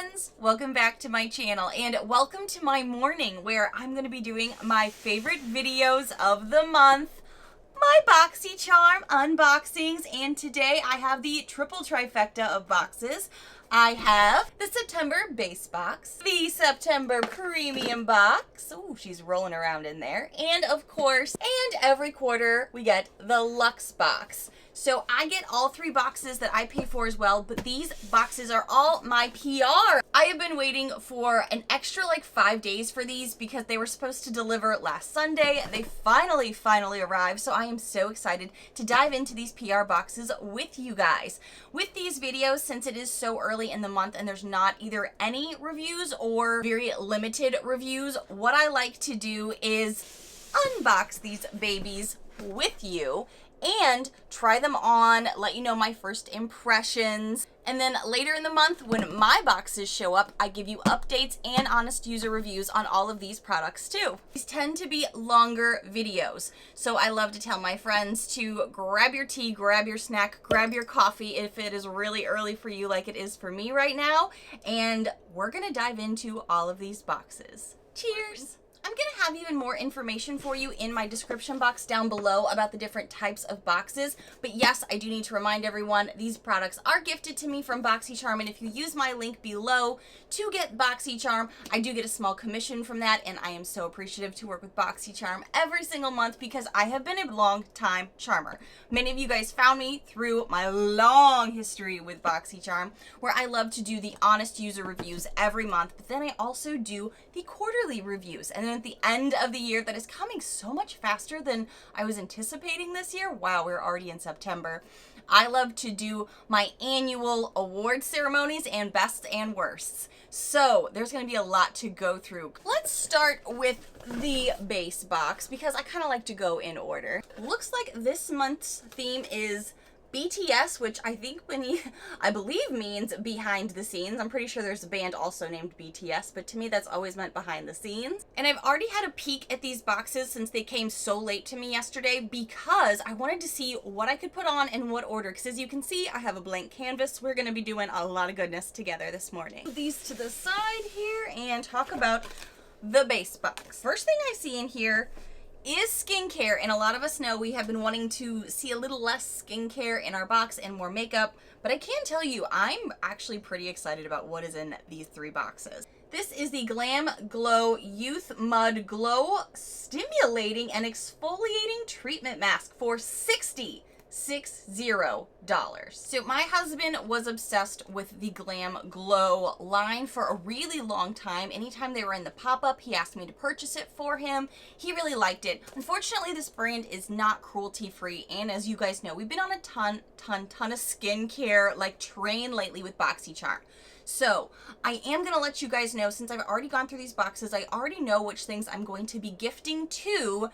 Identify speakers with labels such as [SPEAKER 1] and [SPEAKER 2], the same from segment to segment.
[SPEAKER 1] friends, welcome back to my channel and welcome to my morning where I'm going to be doing my favorite videos of the month, my BoxyCharm unboxings, and today I have the triple trifecta of boxes. I have the September base box, the September premium box, oh she's rolling around in there, and of course, and every quarter we get the Luxe box. So I get all three boxes that I pay for as well, but these boxes are all my PR. I have been waiting for an extra like 5 days for these because they were supposed to deliver last Sunday. They finally arrived, so I am so excited to dive into these PR boxes with you guys. With these videos, since it is so early in the month and there's not either any reviews or very limited reviews, what I like to do is unbox these babies with you and try them on, let you know my first impressions. And then later in the month, when my boxes show up, I give you updates and honest user reviews on all of these products too. These tend to be longer videos, so I love to tell my friends to grab your tea, grab your snack, grab your coffee if it is really early for you like it is for me right now, and we're gonna dive into all of these boxes. Cheers! I'm gonna have even more information for you in my description box down below about the different types of boxes. But yes, I do need to remind everyone, these products are gifted to me from BoxyCharm, and if you use my link below to get BoxyCharm, I do get a small commission from that, and I am so appreciative to work with BoxyCharm every single month because I have been a long time charmer. Many of you guys found me through my long history with BoxyCharm, where I love to do the honest user reviews every month, but then I also do the quarterly reviews. And then at the end of the year, that is coming so much faster than I was anticipating this year. Wow, we're already in September. I love to do my annual award ceremonies and bests and worsts. So there's going to be a lot to go through. Let's start with the base box because I kind of like to go in order. Looks like this month's theme is BTS, which I believe means behind the scenes. I'm pretty sure there's a band also named BTS, but to me that's always meant behind the scenes. And I've already had a peek at these boxes since they came so late to me yesterday because I wanted to see what I could put on in what order. Because as you can see, I have a blank canvas. We're going to be doing a lot of goodness together this morning. Put these to the side here and talk about the base box. First thing I see in here is skincare, and a lot of us know we have been wanting to see a little less skincare in our box and more makeup, but I can tell you I'm actually pretty excited about what is in these three boxes. This is the Glam Glow Youth Mud Glow Stimulating and Exfoliating Treatment Mask for $60. So my husband was obsessed with the Glam Glow line for a really long time. Anytime they were in the pop-up, he asked me to purchase it for him. He really liked it. Unfortunately, this brand is not cruelty-free, and as you guys know, we've been on a ton of skincare like train lately with BoxyCharm. So I am going to let you guys know, since I've already gone through these boxes, I already know which things I'm going to be gifting to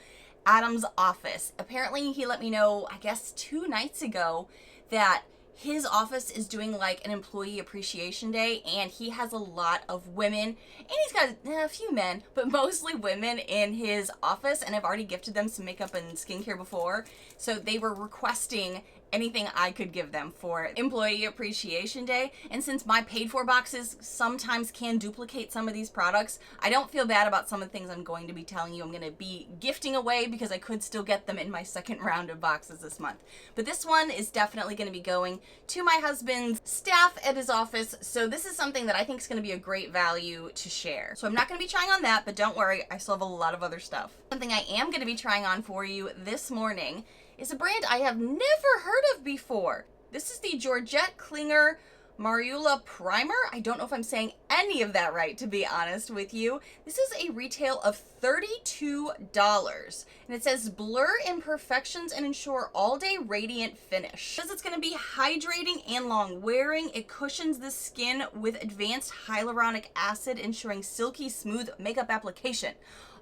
[SPEAKER 1] Adam's office. Apparently he let me know, I guess 2 nights ago, that his office is doing like an employee appreciation day, and he has a lot of women, and he's got a few men, but mostly women in his office, and I've already gifted them some makeup and skincare before, so they were requesting anything I could give them for Employee Appreciation Day. And since my paid for boxes sometimes can duplicate some of these products, I don't feel bad about some of the things I'm going to be telling you I'm going to be gifting away because I could still get them in my second round of boxes this month. But this one is definitely going to be going to my husband's staff at his office, so this is something that I think is going to be a great value to share. So I'm not going to be trying on that, but don't worry, I still have a lot of other stuff. Something I am going to be trying on for you this morning is a brand I have never heard of before. This is the Georgette Klinger Marula Primer. I don't know if I'm saying any of that right, to be honest with you. This is a retail of $32, and it says blur imperfections and ensure all-day radiant finish. It says it's going to be hydrating and long-wearing. It cushions the skin with advanced hyaluronic acid, ensuring silky smooth makeup application.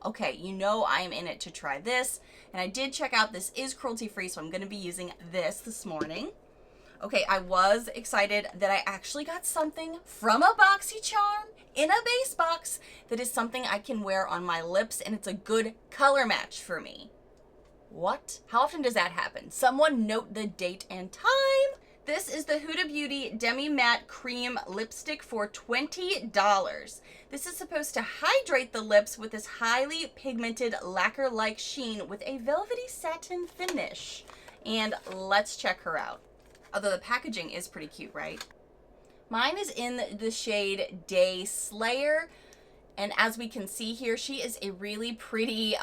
[SPEAKER 1] Okay, you know I'm in it to try this, and I did check out this is cruelty-free, so I'm going to be using this morning. Okay, I was excited that I actually got something from a BoxyCharm in a base box that is something I can wear on my lips, and it's a good color match for me. What? How often does that happen? Someone note the date and time. This is the Huda Beauty Demi Matte Cream Lipstick for $20. This is supposed to hydrate the lips with this highly pigmented lacquer-like sheen with a velvety satin finish. And let's check her out. Although the packaging is pretty cute, right? Mine is in the shade Day Slayer. And as we can see here, she is a really pretty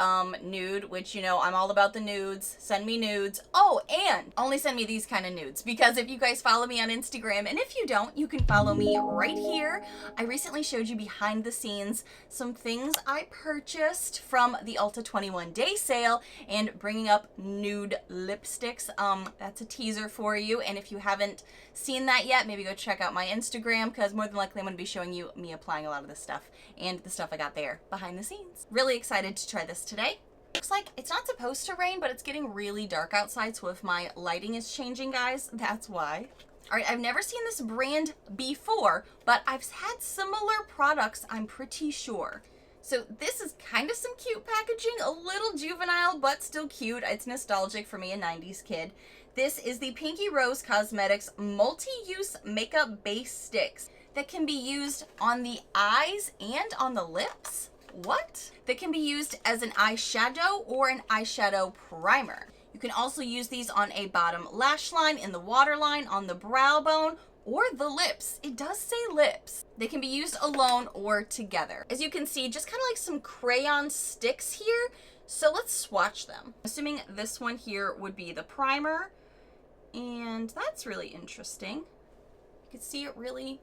[SPEAKER 1] nude, which, you know, I'm all about the nudes. Send me nudes. Oh, and only send me these kind of nudes, because if you guys follow me on Instagram, and if you don't, you can follow me right here. I recently showed you behind the scenes some things I purchased from the Ulta 21 day sale and bringing up nude lipsticks. That's a teaser for you. And if you haven't seen that yet, maybe go check out my Instagram, because more than likely I'm going to be showing you me applying a lot of this stuff and the stuff I got there behind the scenes. Really excited to try this today. Looks like it's not supposed to rain, but it's getting really dark outside, so if my lighting is changing, guys, that's why. All right, I've never seen this brand before, but I've had similar products, I'm pretty sure. So this is kind of some cute packaging, a little juvenile, but still cute. It's nostalgic for me, a 90s kid. This is the Pinky Rose Cosmetics Multi-Use Makeup Base Sticks that can be used on the eyes and on the lips. What? That can be used as an eyeshadow or an eyeshadow primer. You can also use these on a bottom lash line, in the waterline, on the brow bone, or the lips. It does say lips. They can be used alone or together. As you can see, just kind of like some crayon sticks here. So let's swatch them. Assuming this one here would be the primer. And that's really interesting. You can see it really,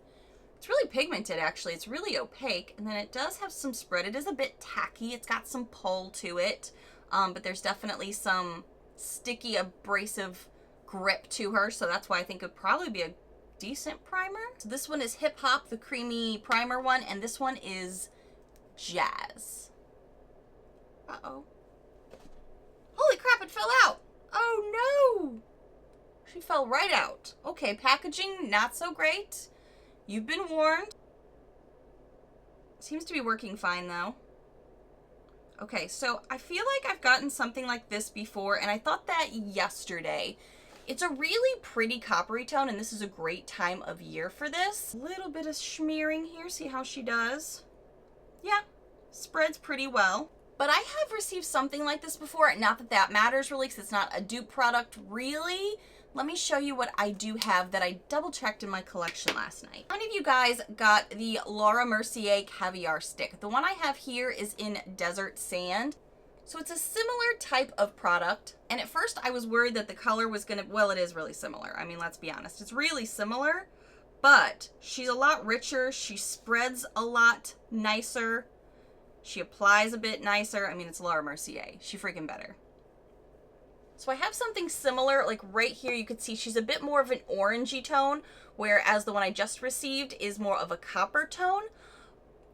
[SPEAKER 1] it's really pigmented actually. It's really opaque. And then it does have some spread. It is a bit tacky. It's got some pull to it. But there's definitely some sticky, abrasive grip to her. So that's why I think it would probably be a decent primer. So this one is Hip Hop, the creamy primer one. And this one is Jazz. Uh-oh. Holy crap, it fell out. Oh no. She fell right out. Okay, packaging, not so great. You've been warned. Seems to be working fine though. Okay, so I feel like I've gotten something like this before, and I thought that yesterday. It's a really pretty coppery tone, and this is a great time of year for this. A little bit of smearing here, see how she does. Yeah, spreads pretty well. But I have received something like this before, not that that matters really, because it's not a dupe product really. Let me show you what I do have that I double checked in my collection last night. How many of you guys got the Laura Mercier Caviar Stick? The one I have here is in Desert Sand. So it's a similar type of product. And at first I was worried that the color was gonna, well, it is really similar. I mean, let's be honest, it's really similar, but she's a lot richer. She spreads a lot nicer. She applies a bit nicer. I mean, it's Laura Mercier. She freaking better. So I have something similar, like right here you could see she's a bit more of an orangey tone, whereas the one I just received is more of a copper tone.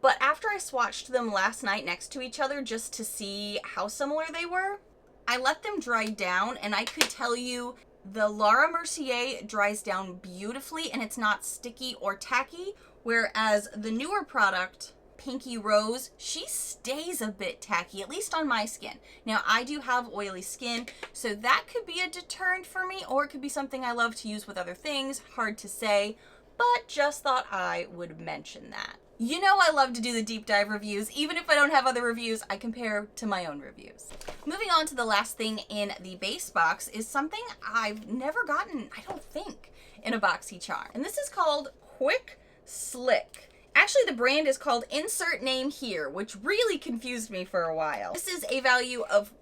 [SPEAKER 1] But after I swatched them last night next to each other just to see how similar they were, I let them dry down, and I could tell you the Laura Mercier dries down beautifully and it's not sticky or tacky, whereas the newer product, Pinky Rose, she stays a bit tacky, at least on my skin. Now, I do have oily skin, so that could be a deterrent for me, or it could be something I love to use with other things. Hard to say, but just thought I would mention that. You know I love to do the deep dive reviews. Even if I don't have other reviews, I compare to my own reviews. Moving on to the last thing in the base box is something I've never gotten, I don't think, in a BoxyCharm. And this is called Quick Slick. Actually, the brand is called Insert Name Here, which really confused me for a while. This is a value of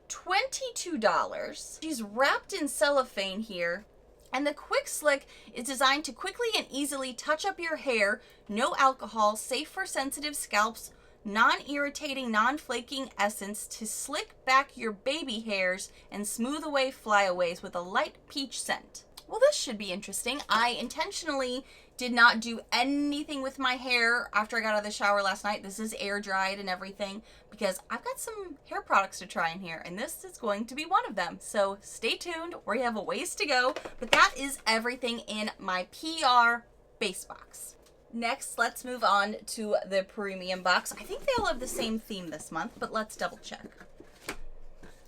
[SPEAKER 1] $22. She's wrapped in cellophane here. And the Quick Slick is designed to quickly and easily touch up your hair, no alcohol, safe for sensitive scalps, non-irritating, non-flaking essence to slick back your baby hairs and smooth away flyaways with a light peach scent. Well, this should be interesting. I intentionally did not do anything with my hair after I got out of the shower last night. This is air dried and everything because I've got some hair products to try in here, and this is going to be one of them. So stay tuned. We have a ways to go, but that is everything in my PR base box. Next, let's move on to the premium box. I think they all have the same theme this month, but let's double check.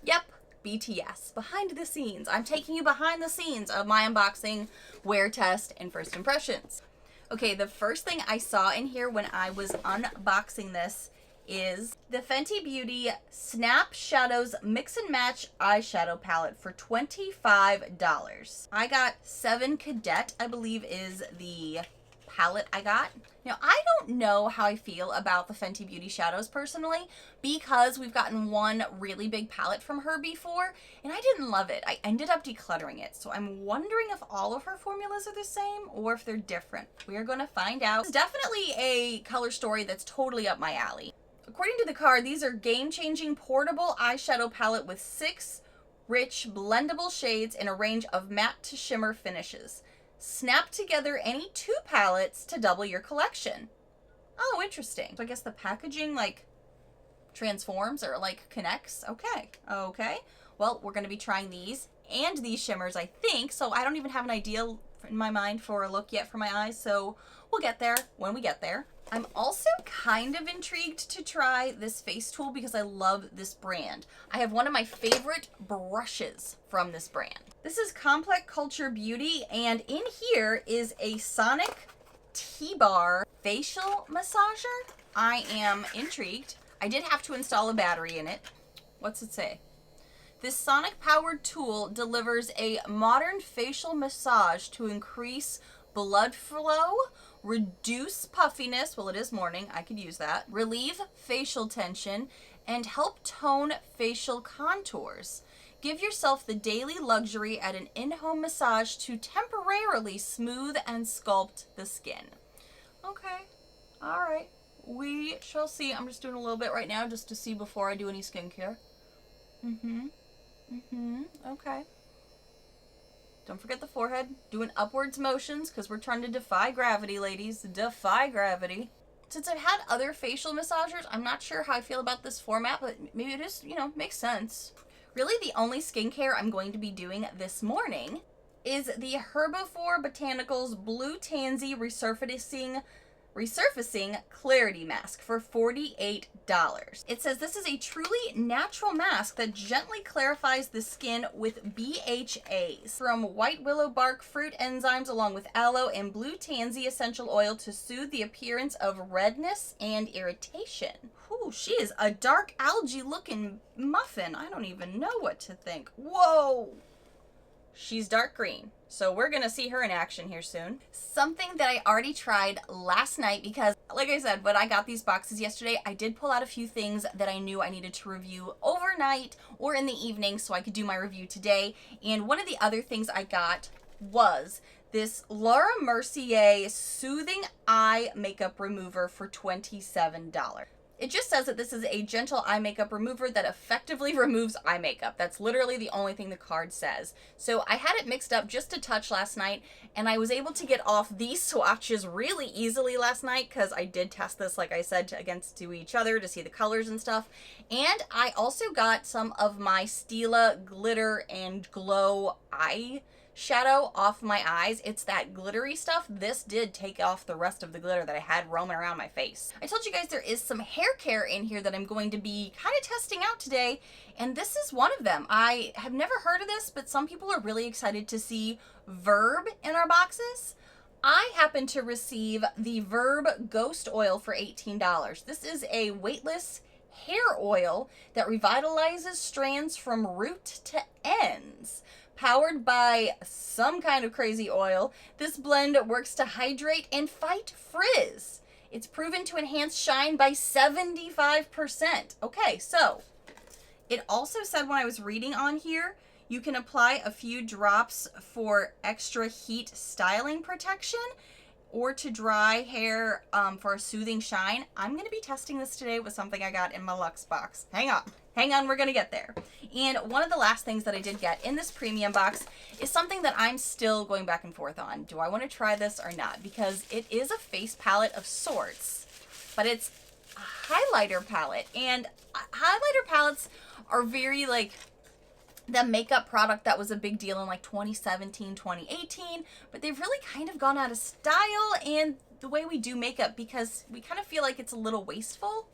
[SPEAKER 1] Yep, BTS, behind the scenes. I'm taking you behind the scenes of my unboxing, wear test, and first impressions. Okay, the first thing I saw in here when I was unboxing this is the Fenty Beauty Snap Shadows Mix and Match Eyeshadow Palette for $25. I got 7 Cadet, I believe is the palette I got. Now, I don't know how I feel about the Fenty Beauty shadows personally, because we've gotten one really big palette from her before, and I didn't love it. I ended up decluttering it, so I'm wondering if all of her formulas are the same or if they're different. We're gonna find out. It's definitely a color story that's totally up my alley. According to the card, these are game-changing portable eyeshadow palette with 6 rich blendable shades in a range of matte to shimmer finishes. Snap together any 2 palettes to double your collection. Oh, interesting. So I guess the packaging like transforms or like connects. Okay. Okay. Well, we're going to be trying these and these shimmers, I think. So I don't even have an idea in my mind for a look yet for my eyes. So we'll get there when we get there. I'm also kind of intrigued to try this face tool because I love this brand. I have one of my favorite brushes from this brand. This is Complex Culture Beauty, and in here is a Sonic T-Bar facial massager. I am intrigued. I did have to install a battery in it. What's it say? This Sonic powered tool delivers a modern facial massage to increase blood flow, reduce puffiness, well, it is morning, I could use that, relieve facial tension, and help tone facial contours. Give yourself the daily luxury at an in-home massage to temporarily smooth and sculpt the skin. Okay, all right, we shall see. I'm just doing a little bit right now just to see before I do any skincare. Okay. Don't forget the forehead. Doing upwards motions because we're trying to defy gravity, ladies. Defy gravity. Since I've had other facial massagers, I'm not sure how I feel about this format, but maybe it just, makes sense. Really, the only skincare I'm going to be doing this morning is the Herbivore Botanicals Blue Tansy Resurfacing Clarity Mask for $48. It says this is a truly natural mask that gently clarifies the skin with BHAs from white willow bark fruit enzymes along with aloe and blue tansy essential oil to soothe the appearance of redness and irritation. Ooh, she is a dark algae looking muffin. I don't even know what to think. Whoa! She's dark green, so we're gonna see her in action here soon. Something that I already tried last night because, like I said, when I got these boxes yesterday, I did pull out a few things that I knew I needed to review overnight or in the evening so I could do my review today. And one of the other things I got was this Laura Mercier Soothing Eye Makeup Remover for $27. It just says that this is a gentle eye makeup remover that effectively removes eye makeup. That's literally the only thing the card says. So I had it mixed up just a touch last night, and I was able to get off these swatches really easily last night because I did test this, like I said, against each other to see the colors and stuff. And I also got some of my Stila Glitter and Glow eye shadow off my eyes. It's that glittery stuff. This did take off the rest of the glitter that I had roaming around my face. I told you guys there is some hair care in here that I'm going to be kind of testing out today, and this is one of them. I have never heard of this, but some people are really excited to see Verb in our boxes. I happen to receive the Verb Ghost Oil for $18. This is a weightless hair oil that revitalizes strands from root to ends. Powered by some kind of crazy oil, this blend works to hydrate and fight frizz. It's proven to enhance shine by 75%. Okay, so it also said when I was reading on here, you can apply a few drops for extra heat styling protection or to dry hair for a soothing shine. I'm going to be testing this today with something I got in my Luxe box. Hang on, we're going to get there. And one of the last things that I did get in this premium box is something that I'm still going back and forth on. Do I want to try this or not? Because it is a face palette of sorts, but it's a highlighter palette. And highlighter palettes are very like the makeup product that was a big deal in like 2017, 2018, but they've really kind of gone out of style and the way we do makeup because we kind of feel like it's a little wasteful.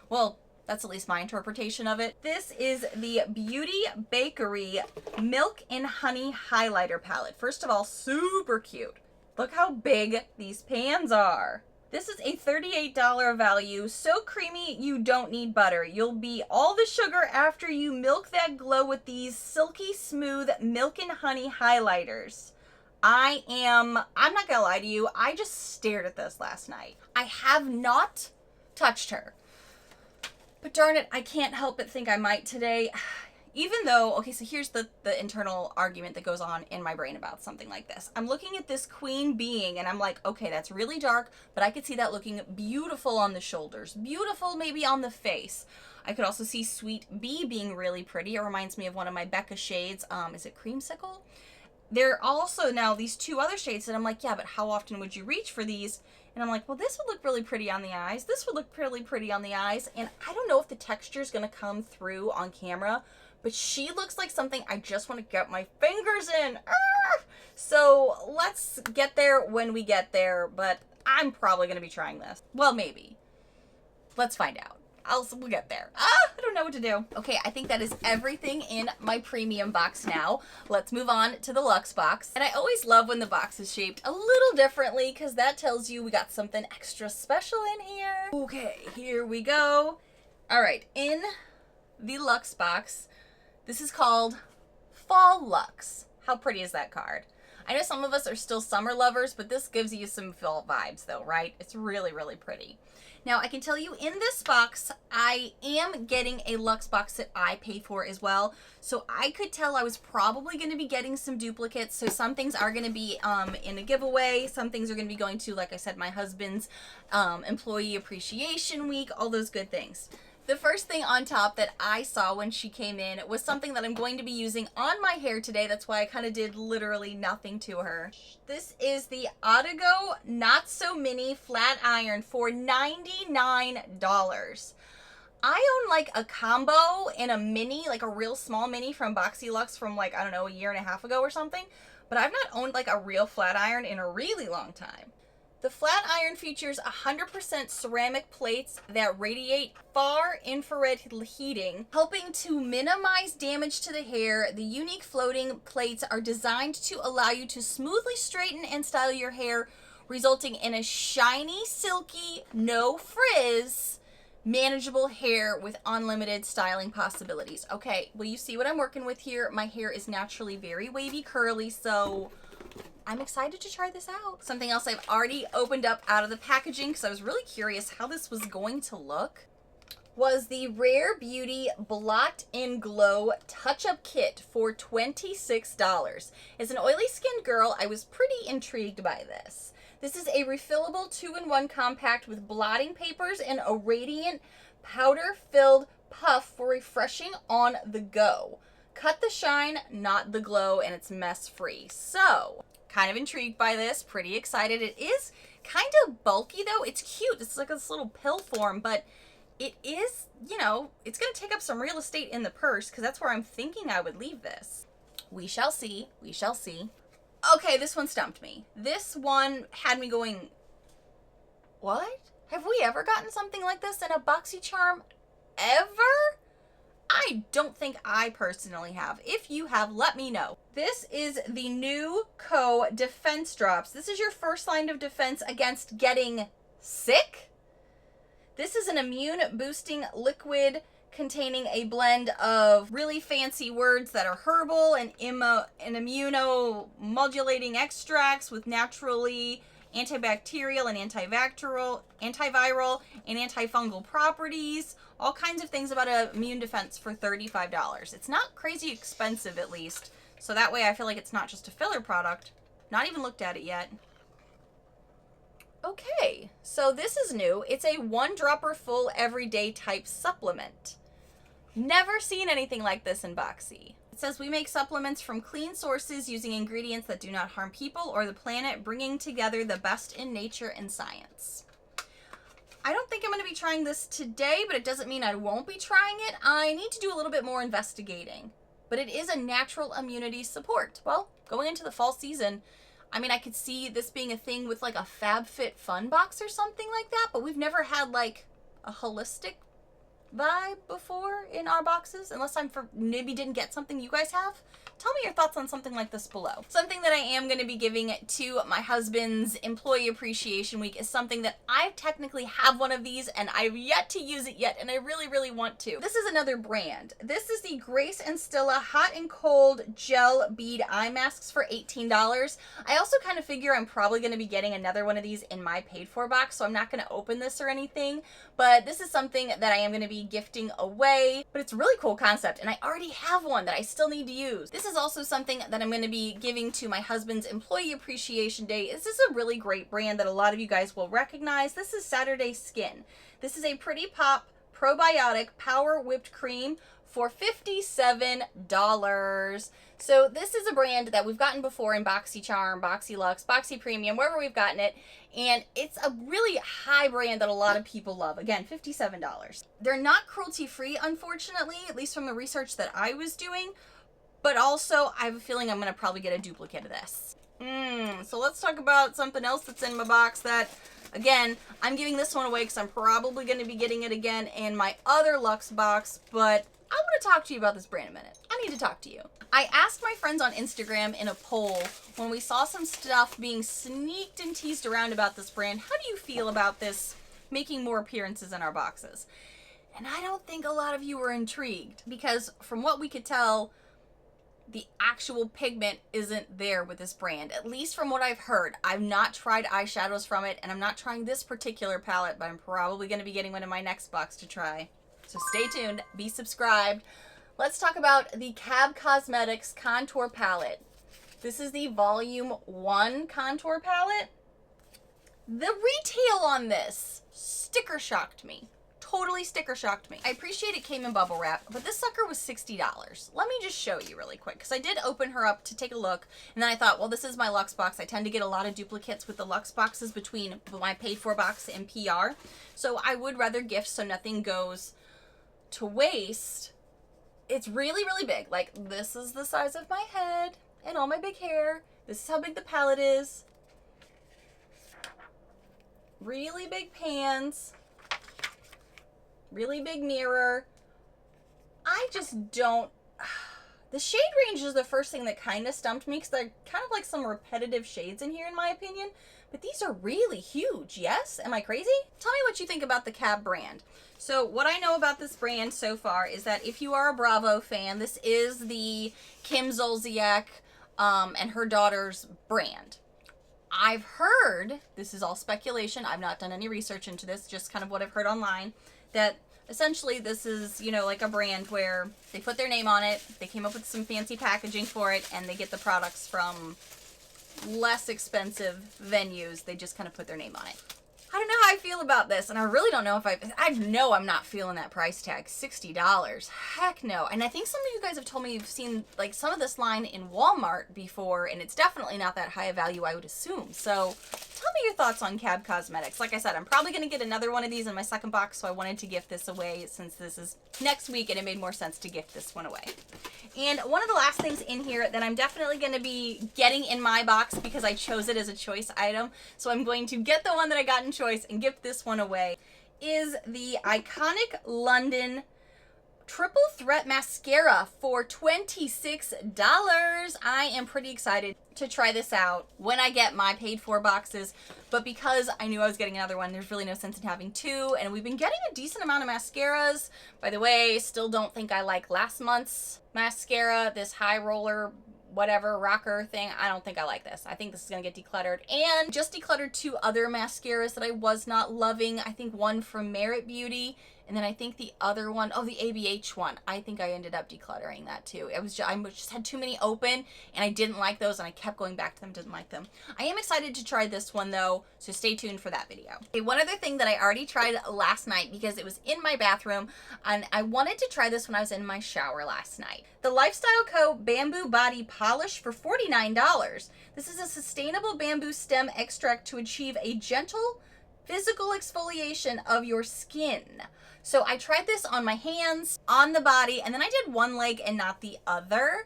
[SPEAKER 1] Well, That's at least my interpretation of it. This is the Beauty Bakery Milk and Honey Highlighter Palette. First of all, super cute. Look how big these pans are. This is a $38 value. So creamy, you don't need butter. You'll be all the sugar after you milk that glow with these silky smooth milk and honey highlighters. I'm not gonna lie to you, I just stared at this last night. I have not touched her. But darn it, I can't help but think I might today. Even though, okay, so here's the internal argument that goes on in my brain about something like this. I'm looking at this queen being and I'm like, okay, that's really dark, but I could see that looking beautiful on the shoulders, beautiful maybe on the face. I could also see Sweet Bee being really pretty. It reminds me of one of my Becca shades. Is it Creamsicle? There are also now these two other shades that I'm like, yeah, but how often would you reach for these? And I'm like, well, this would look really pretty on the eyes. This would look really pretty on the eyes. And I don't know if the texture is going to come through on camera, but she looks like something I just want to get my fingers in. So let's get there when we get there, but I'm probably going to be trying this. Well, maybe. Let's find out. We'll get there. I don't know what to do. Okay, I think that is everything in my premium box now. Let's move on to the Luxe box. And I always love when the box is shaped a little differently because that tells you we got something extra special in here. Okay, here we go. All right, in the Luxe box, this is called Fall Luxe. How pretty is that card? I know some of us are still summer lovers, but this gives you some fall vibes though, right? It's really, really pretty. Now, I can tell you in this box, I am getting a Luxe box that I paid for as well. So I could tell I was probably going to be getting some duplicates. So some things are going to be in a giveaway. Some things are going to be going to, like I said, my husband's employee appreciation week, all those good things. The first thing on top that I saw when she came in was something that I'm going to be using on my hair today. That's why I kind of did literally nothing to her. This is the Otago Not So Mini Flat Iron for $99. I own like a combo in a mini, like a real small mini from BoxyLuxe from like, I don't know, a year and a half ago or something. But I've not owned like a real flat iron in a really long time. The flat iron features 100% ceramic plates that radiate far infrared heating, helping to minimize damage to the hair. The unique floating plates are designed to allow you to smoothly straighten and style your hair, resulting in a shiny, silky, no frizz, manageable hair with unlimited styling possibilities. Okay, well, you see what I'm working with here. My hair is naturally very wavy curly, so I'm excited to try this out. Something else I've already opened up out of the packaging because I was really curious how this was going to look was the Rare Beauty Blot and Glow Touch-Up Kit for $26. As an oily skinned girl, I was pretty intrigued by this. This is a refillable 2-in-1 compact with blotting papers and a radiant powder-filled puff for refreshing on the go. Cut the shine, not the glow, and it's mess-free. So, kind of intrigued by this, pretty excited. It is kind of bulky though. It's cute. It's like this little pill form, but it is, you know, it's going to take up some real estate in the purse because that's where I'm thinking I would leave this. We shall see. We shall see. Okay, this one stumped me. This one had me going, what? Have we ever gotten something like this in a BoxyCharm ever? I don't think I personally have. If you have, let me know. This is the Nichole Defense Drops. This is your first line of defense against getting sick. This is an immune boosting liquid containing a blend of really fancy words that are herbal and immunomodulating extracts with naturally antibacterial and antiviral and antifungal properties, all kinds of things about an immune defense for $35. It's not crazy expensive, at least, so that way I feel like it's not just a filler product. Not even looked at it yet. Okay, so this is new. It's a 1-dropper full everyday type supplement. Never seen anything like this in Boxy. It says we make supplements from clean sources using ingredients that do not harm people or the planet, bringing together the best in nature and science. I don't think I'm going to be trying this today, but it doesn't mean I won't be trying it. I need to do a little bit more investigating, but it is a natural immunity support. Well, going into the fall season, I mean, I could see this being a thing with like a FabFitFun box or something like that, but we've never had like a holistic vibe before in our boxes, unless maybe didn't get something you guys have. Tell me your thoughts on something like this below. Something that I am going to be giving to my husband's Employee Appreciation Week is something that I technically have one of these and I've yet to use it yet, and I really, really want to. This is another brand. This is the Grace and Stilla Hot and Cold Gel Bead Eye Masks for $18. I also kind of figure I'm probably going to be getting another one of these in my paid for box, so I'm not going to open this or anything, but this is something that I am going to be gifting away. But it's a really cool concept, and I already have one that I still need to use. This is also something that I'm going to be giving to my husband's Employee Appreciation Day. This is a really great brand that a lot of you guys will recognize. This is Saturday Skin. This is a Pretty Pop Probiotic Power Whipped Cream for $57. So this is a brand that we've gotten before in BoxyCharm, BoxyLuxe, Boxy Premium, wherever we've gotten it. And it's a really high brand that a lot of people love. Again, $57. They're not cruelty-free, unfortunately, at least from the research that I was doing. But also, I have a feeling I'm going to probably get a duplicate of this. So let's talk about something else that's in my box that, again, I'm giving this one away because I'm probably going to be getting it again in my other Luxe box. But I want to talk to you about this brand a minute. I need to talk to you. I asked my friends on Instagram in a poll when we saw some stuff being sneaked and teased around about this brand, how do you feel about this making more appearances in our boxes? And I don't think a lot of you were intrigued because from what we could tell, the actual pigment isn't there with this brand, at least from what I've heard. I've not tried eyeshadows from it, and I'm not trying this particular palette, but I'm probably going to be getting one in my next box to try. So stay tuned, be subscribed. Let's talk about the Cab Cosmetics Contour Palette. This is the Volume 1 Contour Palette. The retail on this sticker shocked me. Totally sticker shocked me. I appreciate it came in bubble wrap, but this sucker was $60. Let me just show you really quick, because I did open her up to take a look, and then I thought, well, this is my Luxe box. I tend to get a lot of duplicates with the Luxe boxes between my paid for box and PR, so I would rather gift so nothing goes to waste. It's really, really big. Like, this is the size of my head and all my big hair. This is how big the palette is. Really big pans. Really big mirror. I just don't... The shade range is the first thing that kind of stumped me because they're kind of like some repetitive shades in here in my opinion. But these are really huge, yes? Am I crazy? Tell me what you think about the Cab brand. So what I know about this brand so far is that if you are a Bravo fan, this is the Kim Zolciak and her daughter's brand. I've heard, this is all speculation, I've not done any research into this, just kind of what I've heard online, that essentially this is, you know, like a brand where they put their name on it, they came up with some fancy packaging for it, and they get the products from less expensive venues. They just kind of put their name on it. I don't know how I feel about this, and I really don't know if I know I'm not feeling that price tag, $60. Heck no. And I think some of you guys have told me you've seen like some of this line in Walmart before, and it's definitely not that high a value, I would assume. So tell me your thoughts on Cab Cosmetics. Like I said, I'm probably going to get another one of these in my second box, so I wanted to gift this away since this is next week, and it made more sense to gift this one away. And one of the last things in here that I'm definitely going to be getting in my box because I chose it as a choice item, so I'm going to get the one that I got in choice and gift this one away, is the Iconic London Triple Threat Mascara for $26. I am pretty excited to try this out when I get my paid for boxes, but because I knew I was getting another one, there's really no sense in having two, and we've been getting a decent amount of mascaras. By the way, still don't think I like last month's mascara, this high roller whatever rocker thing. I don't think I like this. I think this is gonna get decluttered, and just decluttered two other mascaras that I was not loving. I think one from Merit Beauty, and then I think the other one, oh, the ABH one. I think I ended up decluttering that too. I just had too many open, and I didn't like those, and I kept going back to them, didn't like them. I am excited to try this one though, so stay tuned for that video. Okay, one other thing that I already tried last night because it was in my bathroom, and I wanted to try this when I was in my shower last night. The Lifestyle Co. Bamboo Body Polish for $49. This is a sustainable bamboo stem extract to achieve a gentle physical exfoliation of your skin. So I tried this on my hands, on the body, and then I did one leg and not the other.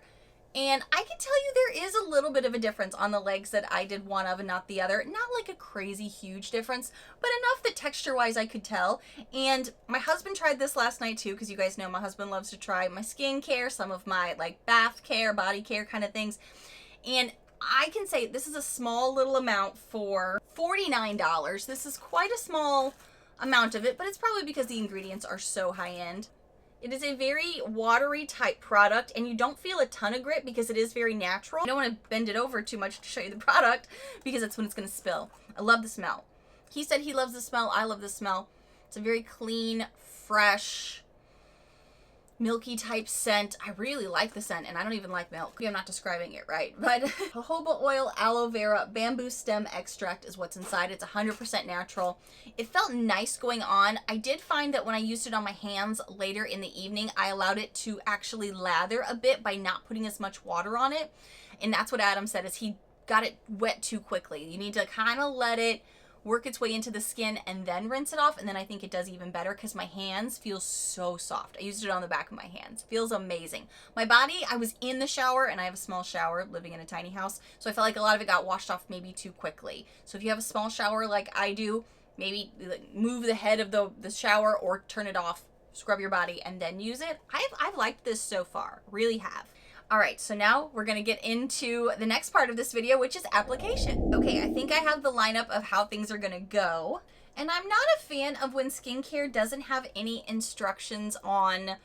[SPEAKER 1] And I can tell you there is a little bit of a difference on the legs that I did one of and not the other. Not like a crazy huge difference, but enough that texture-wise I could tell. And my husband tried this last night too, because you guys know my husband loves to try my skincare, some of my like bath care, body care kind of things. And I can say this is a small little amount for $49. This is quite a small amount of it, but it's probably because the ingredients are so high end. It is a very watery type product, and you don't feel a ton of grit because it is very natural. I don't want to bend it over too much to show you the product because that's when it's going to spill. I love the smell. He said he loves the smell. I love the smell. It's a very clean, fresh, milky type scent. I really like the scent, and I don't even like milk. I'm not describing it right, but jojoba oil, aloe vera, bamboo stem extract is what's inside. It's 100% natural. It felt nice going on. I did find that when I used it on my hands later in the evening, I allowed it to actually lather a bit by not putting as much water on it. And that's what Adam said, is he got it wet too quickly. You need to kind of let it work its way into the skin and then rinse it off, and then I think it does even better because my hands feel so soft. I used it on the back of my hands. Feels amazing. My body, I was in the shower, and I have a small shower living in a tiny house, so I felt like a lot of it got washed off maybe too quickly. So if you have a small shower like I do, maybe move the head of the shower or turn it off, scrub your body, and then use it. I've liked this so far, really have. All right, so now we're gonna get into the next part of this video, which is application. Okay, I think I have the lineup of how things are gonna go. And I'm not a fan of when skincare doesn't have any instructions on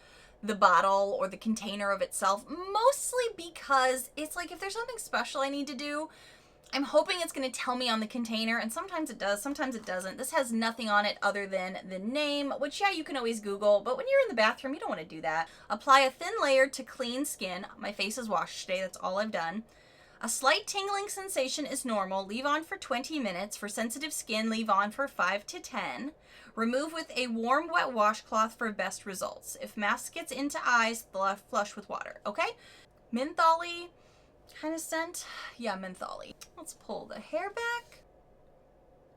[SPEAKER 1] the bottle or the container of itself, mostly because it's like if there's something special I need to do, I'm hoping it's going to tell me on the container, and sometimes it does, sometimes it doesn't. This has nothing on it other than the name, which, yeah, you can always Google, but when you're in the bathroom, you don't want to do that. Apply a thin layer to clean skin. My face is washed today. That's all I've done. A slight tingling sensation is normal. Leave on for 20 minutes. For sensitive skin, leave on for 5 to 10. Remove with a warm, wet washcloth for best results. If mask gets into eyes, flush with water. Okay? Mentholy kind of scent. Yeah, mentholy. Let's pull the hair back.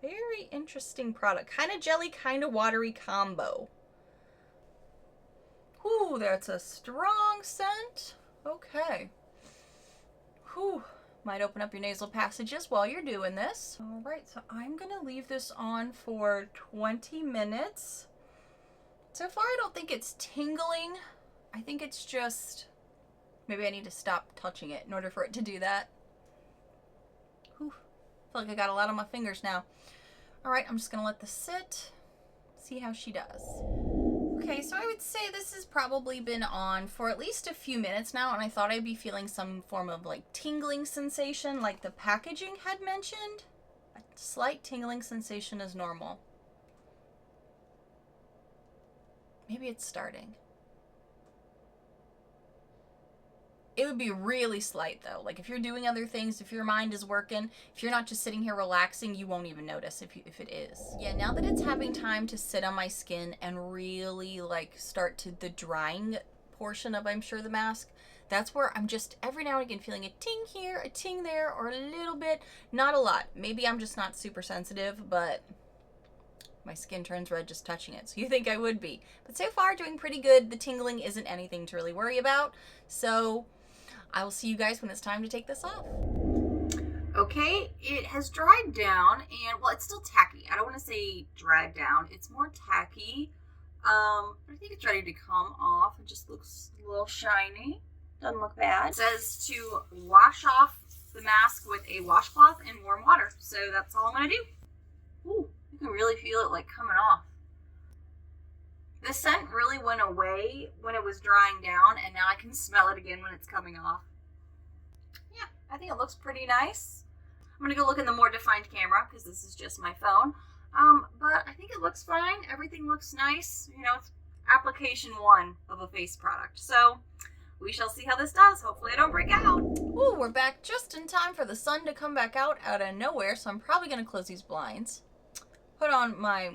[SPEAKER 1] Very interesting product. Kind of jelly, kind of watery combo. Ooh, that's a strong scent. Okay. Whew. Might open up your nasal passages while you're doing this. All right, so I'm gonna leave this on for 20 minutes. So far, I don't think it's tingling. I think it's just, maybe I need to stop touching it in order for it to do that. Whew. I feel like I got a lot on my fingers now. All right, I'm just gonna let this sit, see how she does. Okay, so I would say this has probably been on for at least a few minutes now, and I thought I'd be feeling some form of like tingling sensation like the packaging had mentioned. A slight tingling sensation is normal. Maybe it's starting. It would be really slight though. Like if you're doing other things, if your mind is working, if you're not just sitting here relaxing, you won't even notice if it is. Yeah, now that it's having time to sit on my skin and really like start to the drying portion of, I'm sure, the mask, that's where I'm just every now and again feeling a ting here, a ting there, or a little bit, not a lot. Maybe I'm just not super sensitive, but my skin turns red just touching it, so you think I would be. But so far, doing pretty good. The tingling isn't anything to really worry about, so I will see you guys when it's time to take this off. Okay, it has dried down, and well, it's still tacky. I don't want to say dried down. It's more tacky. I think it's ready to come off. It just looks a little shiny. Doesn't look bad. It says to wash off the mask with a washcloth and warm water. So that's all I'm going to do. Ooh, you can really feel it like coming off. The scent really went away when it was drying down, and now I can smell it again when it's coming off. Yeah, I think it looks pretty nice. I'm going to go look in the more defined camera because this is just my phone. But I think it looks fine. Everything looks nice. You know, it's application 1 of a face product. So we shall see how this does. Hopefully I don't break out. Ooh, we're back just in time for the sun to come back out of nowhere, so I'm probably going to close these blinds. Put on my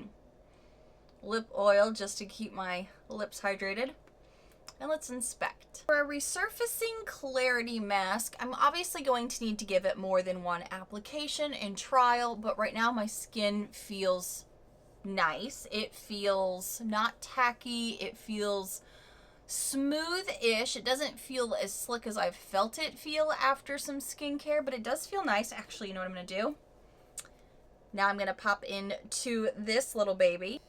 [SPEAKER 1] lip oil just to keep my lips hydrated. And let's inspect. For a resurfacing clarity mask, I'm obviously going to need to give it more than one application and trial, but right now my skin feels nice. It feels not tacky. It feels smooth-ish. It doesn't feel as slick as I've felt it feel after some skincare, but it does feel nice. Actually, you know what I'm gonna do? Now I'm gonna pop into this little baby,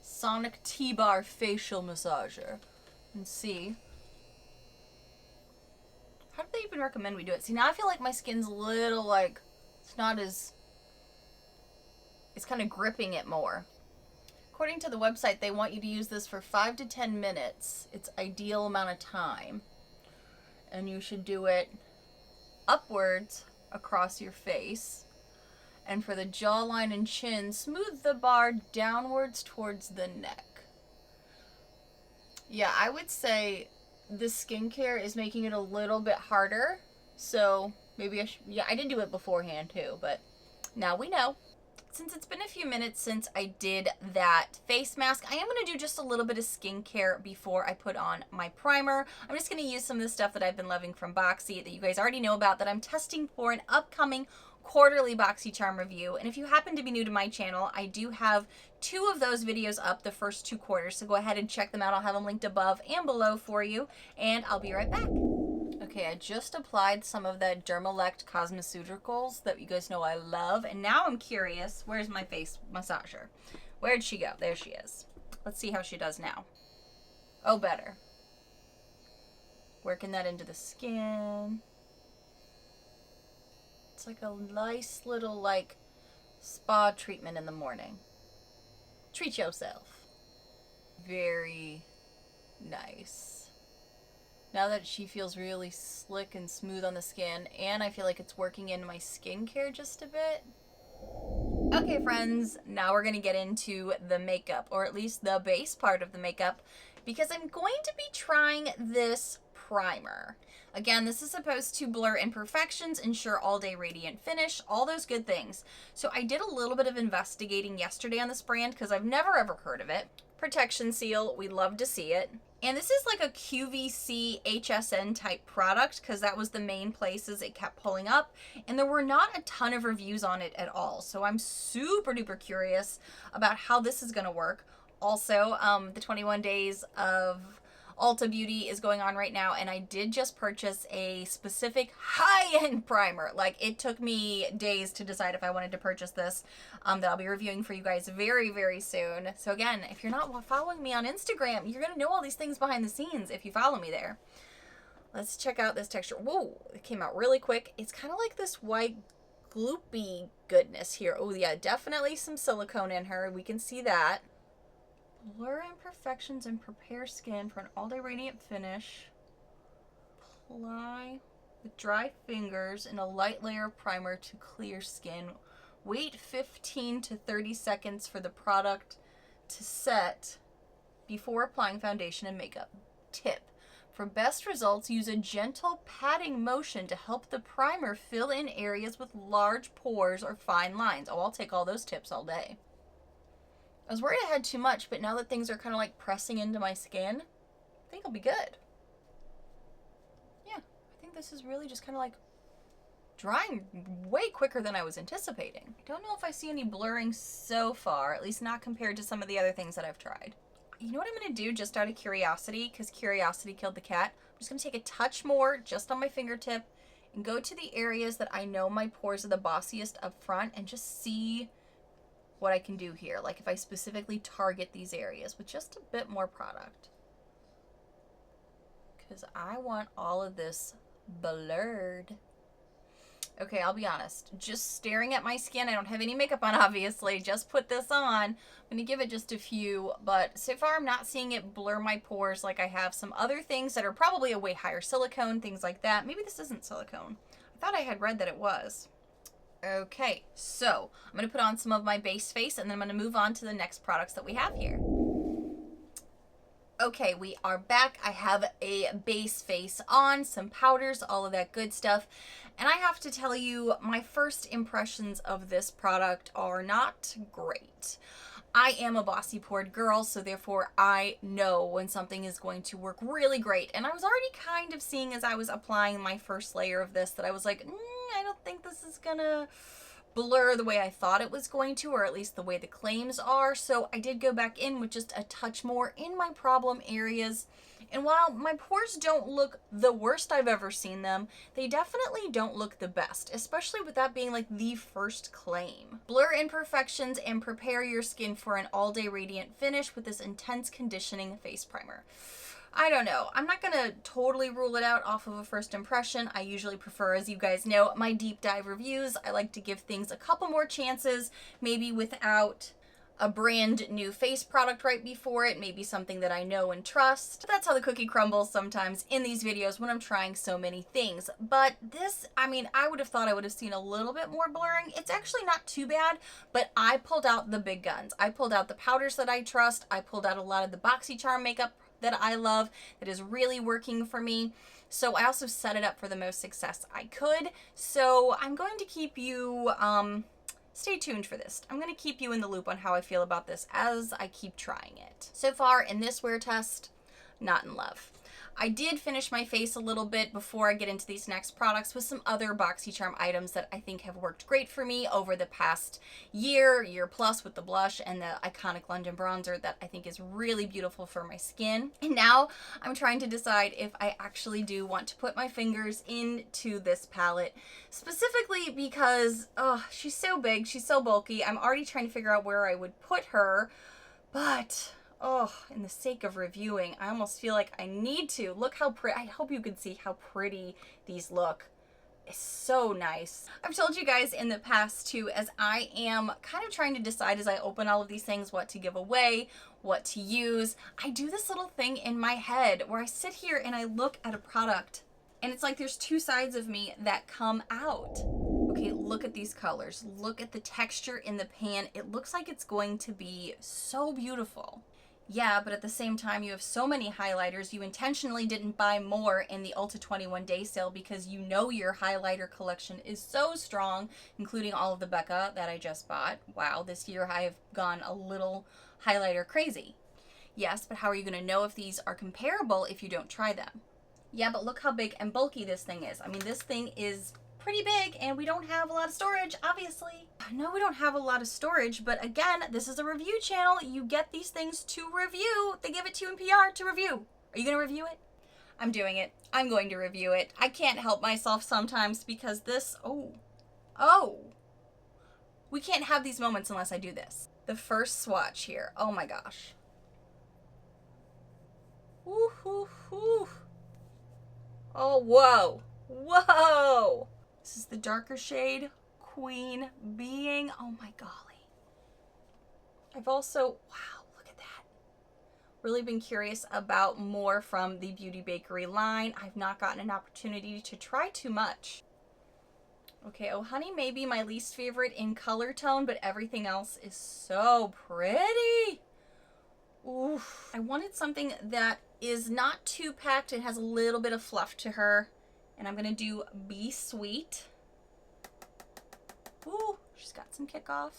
[SPEAKER 1] Sonic T-Bar Facial Massager, and see. How do they even recommend we do it? See, now I feel like my skin's a little like, it's not as, it's kind of gripping it more. According to the website, they want you to use this for 5 to 10 minutes. It's ideal amount of time. And you should do it upwards across your face. And for the jawline and chin, smooth the bar downwards towards the neck. Yeah, I would say this skincare is making it a little bit harder. So maybe I should, yeah, I didn't do it beforehand too, but now we know. Since it's been a few minutes since I did that face mask, I am going to do just a little bit of skincare before I put on my primer. I'm just going to use some of the stuff that I've been loving from Boxy that you guys already know about that I'm testing for an upcoming quarterly BoxyCharm review. And if you happen to be new to my channel, I do have 2 of those videos up the first 2 quarters. So go ahead and check them out. I'll have them linked above and below for you. And I'll be right back. Okay, I just applied some of that Dermalect Cosmeceuticals that you guys know I love. And now I'm curious, where's my face massager? Where'd she go? There she is. Let's see how she does now. Oh, better. Working that into the skin. It's like a nice little, like, spa treatment in the morning. Treat yourself. Very nice. Now that she feels really slick and smooth on the skin, and I feel like it's working in my skincare just a bit. Okay, friends, now we're gonna get into the makeup, or at least the base part of the makeup, because I'm going to be trying this primer. Again, this is supposed to blur imperfections, ensure all-day radiant finish, all those good things. So I did a little bit of investigating yesterday on this brand because I've never ever heard of it. Protection seal, we love to see it. And this is like a QVC HSN type product because that was the main places it kept pulling up. And there were not a ton of reviews on it at all. So I'm super duper curious about how this is going to work. Also, the 21 days of Ulta Beauty is going on right now, and I did just purchase a specific high-end primer. Like, it took me days to decide if I wanted to purchase this, that I'll be reviewing for you guys very, very soon. So again, if you're not following me on Instagram, you're gonna know all these things behind the scenes if you follow me there. Let's check out this texture. Whoa, it came out really quick. It's kind of like this white gloopy goodness here. Oh yeah, definitely some silicone in her. We can see that. Blur imperfections and prepare skin for an all-day radiant finish. Apply with dry fingers in a light layer of primer to clear skin. Wait 15 to 30 seconds for the product to set before applying foundation and makeup. Tip: for best results, use a gentle patting motion to help the primer fill in areas with large pores or fine lines. Oh, I'll take all those tips all day. I was worried I had too much, but now that things are kind of like pressing into my skin, I think I'll be good. Yeah, I think this is really just kind of like drying way quicker than I was anticipating. I don't know if I see any blurring so far, at least not compared to some of the other things that I've tried. You know what I'm going to do just out of curiosity, because curiosity killed the cat? I'm just going to take a touch more just on my fingertip and go to the areas that I know my pores are the bossiest up front and just see what I can do here. Like if I specifically target these areas with just a bit more product. Because I want all of this blurred. Okay, I'll be honest. Just staring at my skin, I don't have any makeup on obviously, just put this on. I'm gonna give it just a few, but so far I'm not seeing it blur my pores like I have some other things that are probably a way higher silicone, things like that. Maybe this isn't silicone. I thought I had read that it was. Okay, so I'm going to put on some of my base face and then I'm going to move on to the next products that we have here. Okay, we are back. I have a base face on, some powders, all of that good stuff. And I have to tell you, my first impressions of this product are not great. I am a bossy pored girl, so therefore I know when something is going to work really great. And I was already kind of seeing as I was applying my first layer of this that I was like, I don't think this is gonna blur the way I thought it was going to, or at least the way the claims are. So I did go back in with just a touch more in my problem areas. And while my pores don't look the worst I've ever seen them, they definitely don't look the best, especially with that being like the first claim. Blur imperfections and prepare your skin for an all-day radiant finish with this intense conditioning face primer. I don't know. I'm not going to totally rule it out off of a first impression. I usually prefer, as you guys know, my deep dive reviews. I like to give things a couple more chances, maybe without a brand new face product right before it, maybe something that I know and trust. That's how the cookie crumbles sometimes in these videos when I'm trying so many things. But this, I mean, I would have thought I would have seen a little bit more blurring. It's actually not too bad, but I pulled out the big guns. I pulled out the powders that I trust. I pulled out a lot of the BoxyCharm makeup that I love, that is really working for me. So I also set it up for the most success I could. So I'm going to keep you, stay tuned for this. I'm going to keep you in the loop on how I feel about this as I keep trying it. So far in this wear test, not in love. I did finish my face a little bit before I get into these next products with some other BoxyCharm items that I think have worked great for me over the past year plus with the blush and the iconic London bronzer that I think is really beautiful for my skin. And now I'm trying to decide if I actually do want to put my fingers into this palette, specifically because, oh, she's so big, she's so bulky. I'm already trying to figure out where I would put her, but oh, in the sake of reviewing, I almost feel like I need to. Look how pretty. I hope you can see how pretty these look. It's so nice. I've told you guys in the past too, as I am kind of trying to decide as I open all of these things what to give away, what to use, I do this little thing in my head where I sit here and I look at a product and it's like there's two sides of me that come out. Okay, look at these colors. Look at the texture in the pan. It looks like it's going to be so beautiful. Yeah, but at the same time, you have so many highlighters. You intentionally didn't buy more in the Ulta 21-day sale because you know your highlighter collection is so strong, including all of the Becca that I just bought. Wow, this year I have gone a little highlighter crazy. Yes, but how are you going to know if these are comparable if you don't try them? Yeah, but look how big and bulky this thing is. I mean, this thing is pretty big and we don't have a lot of storage, obviously. No, we don't have a lot of storage, but again, this is a review channel. You get these things to review. They give it to you in PR to review. Are you going to review it? I'm doing it. I'm going to review it. I can't help myself sometimes because this, oh. We can't have these moments unless I do this. The first swatch here. Oh my gosh. Woo, hoo, hoo. Oh, whoa. Whoa. This is the darker shade, Queen Being. Oh my golly. I've also, wow, look at that. Really been curious about more from the Beauty Bakery line. I've not gotten an opportunity to try too much. Okay, Oh Honey may be my least favorite in color tone, but everything else is so pretty. Oof. I wanted something that is not too packed and has a little bit of fluff to her. And I'm gonna do Be Sweet. Ooh, she's got some kickoff.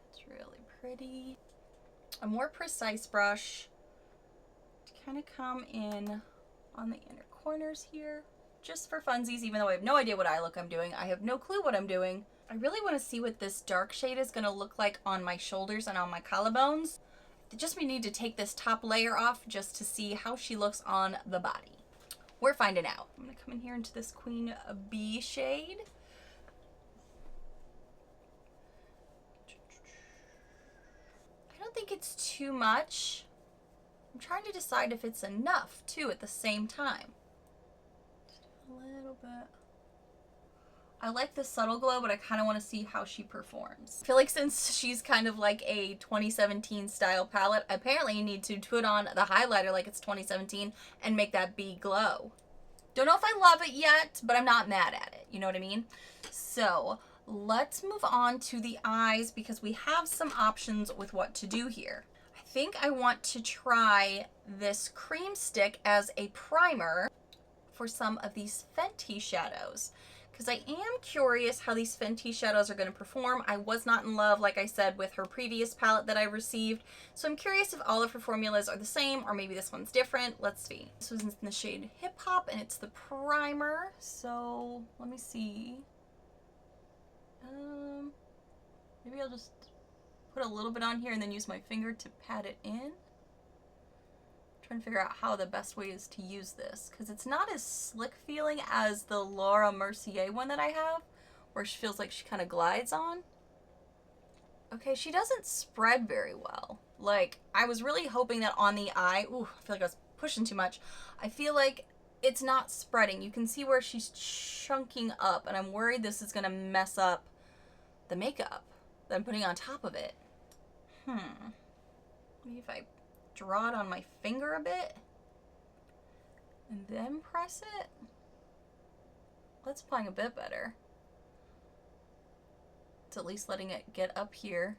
[SPEAKER 1] That's really pretty. A more precise brush to kind of come in on the inner corners here. Just for funsies, even though I have no idea what eye look I'm doing. I have no clue what I'm doing. I really want to see what this dark shade is going to look like on my shoulders and on my collarbones. We need to take this top layer off just to see how she looks on the body. We're finding out. I'm going to come in here into this Queen Bee shade. I don't think it's too much. I'm trying to decide if it's enough too at the same time. A little bit. I like the subtle glow, but I kind of want to see how she performs. I feel like since she's kind of like a 2017 style palette, apparently you need to put on the highlighter like it's 2017 and make that bee glow. Don't know if I love it yet, but I'm not mad at it. You know what I mean? So let's move on to the eyes because we have some options with what to do here. I think I want to try this cream stick as a primer for some of these Fenty shadows because I am curious how these Fenty shadows are going to perform. I was not in love, like I said, with her previous palette that I received, so I'm curious if all of her formulas are the same or maybe this one's different. Let's see. This was in the shade Hip Hop and it's the primer, so let me see. Maybe I'll just put a little bit on here and then use my finger to pat it in. Trying to figure out how the best way is to use this, because it's not as slick feeling as the Laura Mercier one that I have, where she feels like she kind of glides on. Okay, she doesn't spread very well. Like, I was really hoping that on the eye, ooh, I feel like I was pushing too much. I feel like it's not spreading. You can see where she's chunking up, and I'm worried this is gonna mess up the makeup that I'm putting on top of it. Maybe if I draw it on my finger a bit and then press it. That's applying a bit better. It's at least letting it get up here.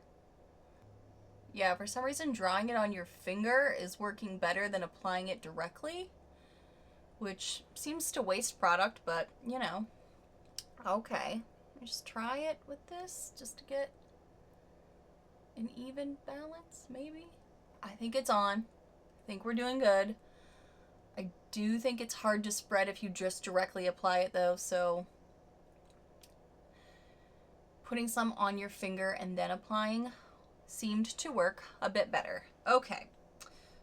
[SPEAKER 1] Yeah, for some reason drawing it on your finger is working better than applying it directly, which seems to waste product, but you know. Okay, just try it with this just to get an even balance, maybe. I think it's on. I think we're doing good. I do think it's hard to spread if you just directly apply it though, so putting some on your finger and then applying seemed to work a bit better. Okay,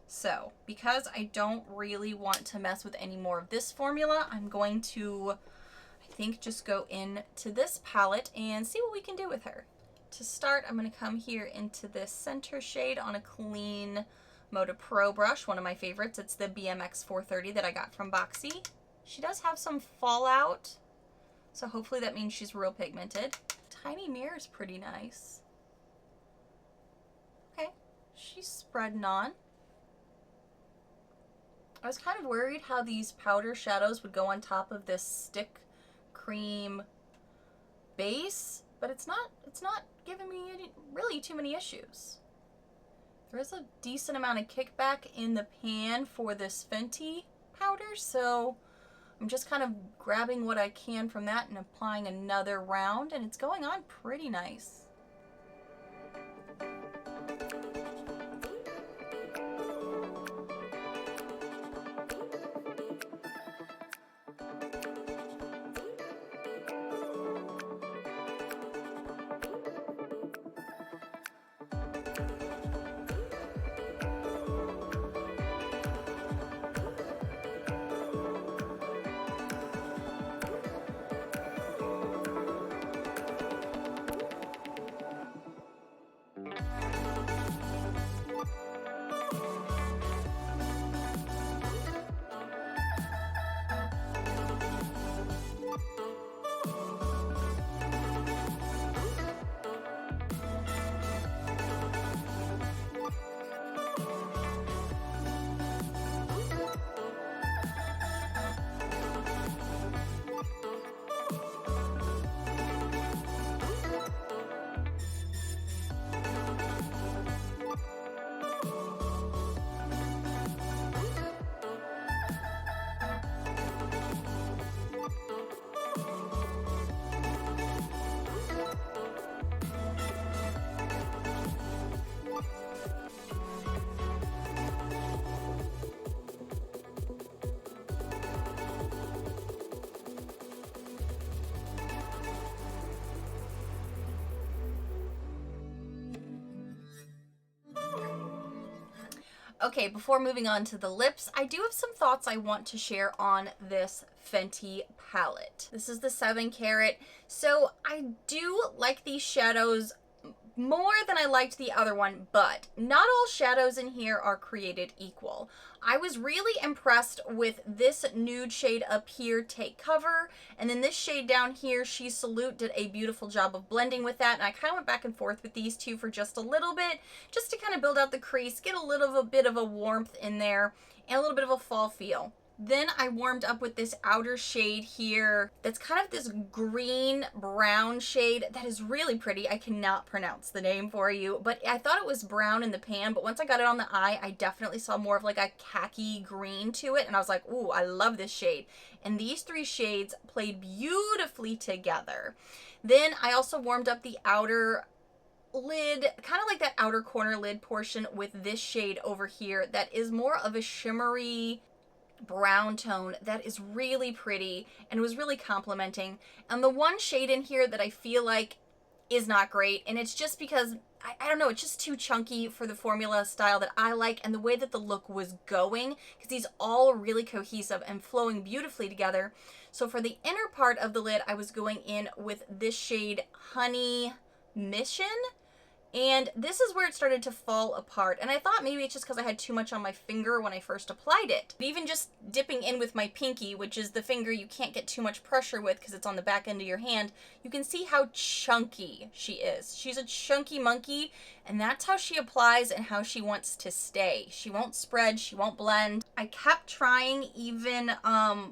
[SPEAKER 1] so because I don't really want to mess with any more of this formula, I'm going to, I think, just go into this palette and see what we can do with her. To start, I'm going to come here into this center shade on a clean Moda Pro brush, one of my favorites. It's the BMX 430 that I got from Boxy. She does have some fallout, so hopefully that means she's real pigmented. Tiny mirror is pretty nice. Okay, she's spreading on. I was kind of worried how these powder shadows would go on top of this stick cream base, but it's not giving me really too many issues. There is a decent amount of kickback in the pan for this Fenty powder, so I'm just kind of grabbing what I can from that and applying another round, and it's going on pretty nice. Okay, before moving on to the lips, I do have some thoughts I want to share on this Fenty palette. This is the 7 carat. So I do like these shadows more than I liked the other one, but not all shadows in here are created equal. I was really impressed with this nude shade up here, Take Cover, and then this shade down here, She Salute, did a beautiful job of blending with that, and I kind of went back and forth with these two for just a little bit, just to kind of build out the crease, get a little bit of a warmth in there, and a little bit of a fall feel. Then I warmed up with this outer shade here that's kind of this green brown shade that is really pretty. I cannot pronounce the name for you, but I thought it was brown in the pan, but once I got it on the eye, I definitely saw more of like a khaki green to it, and I was like, ooh, I love this shade. And these three shades played beautifully together. Then I also warmed up the outer lid, kind of like that outer corner lid portion, with this shade over here that is more of a shimmery brown tone that is really pretty and was really complimenting. And the one shade in here that I feel like is not great, and it's just because I don't know, it's just too chunky for the formula style that I like and the way that the look was going, because these all really cohesive and flowing beautifully together. So for the inner part of the lid, I was going in with this shade Honey Mission. And this is where it started to fall apart. And I thought maybe it's just because I had too much on my finger when I first applied it. But even just dipping in with my pinky, which is the finger you can't get too much pressure with because it's on the back end of your hand, you can see how chunky she is. She's a chunky monkey, and that's how she applies and how she wants to stay. She won't spread, she won't blend. I kept trying even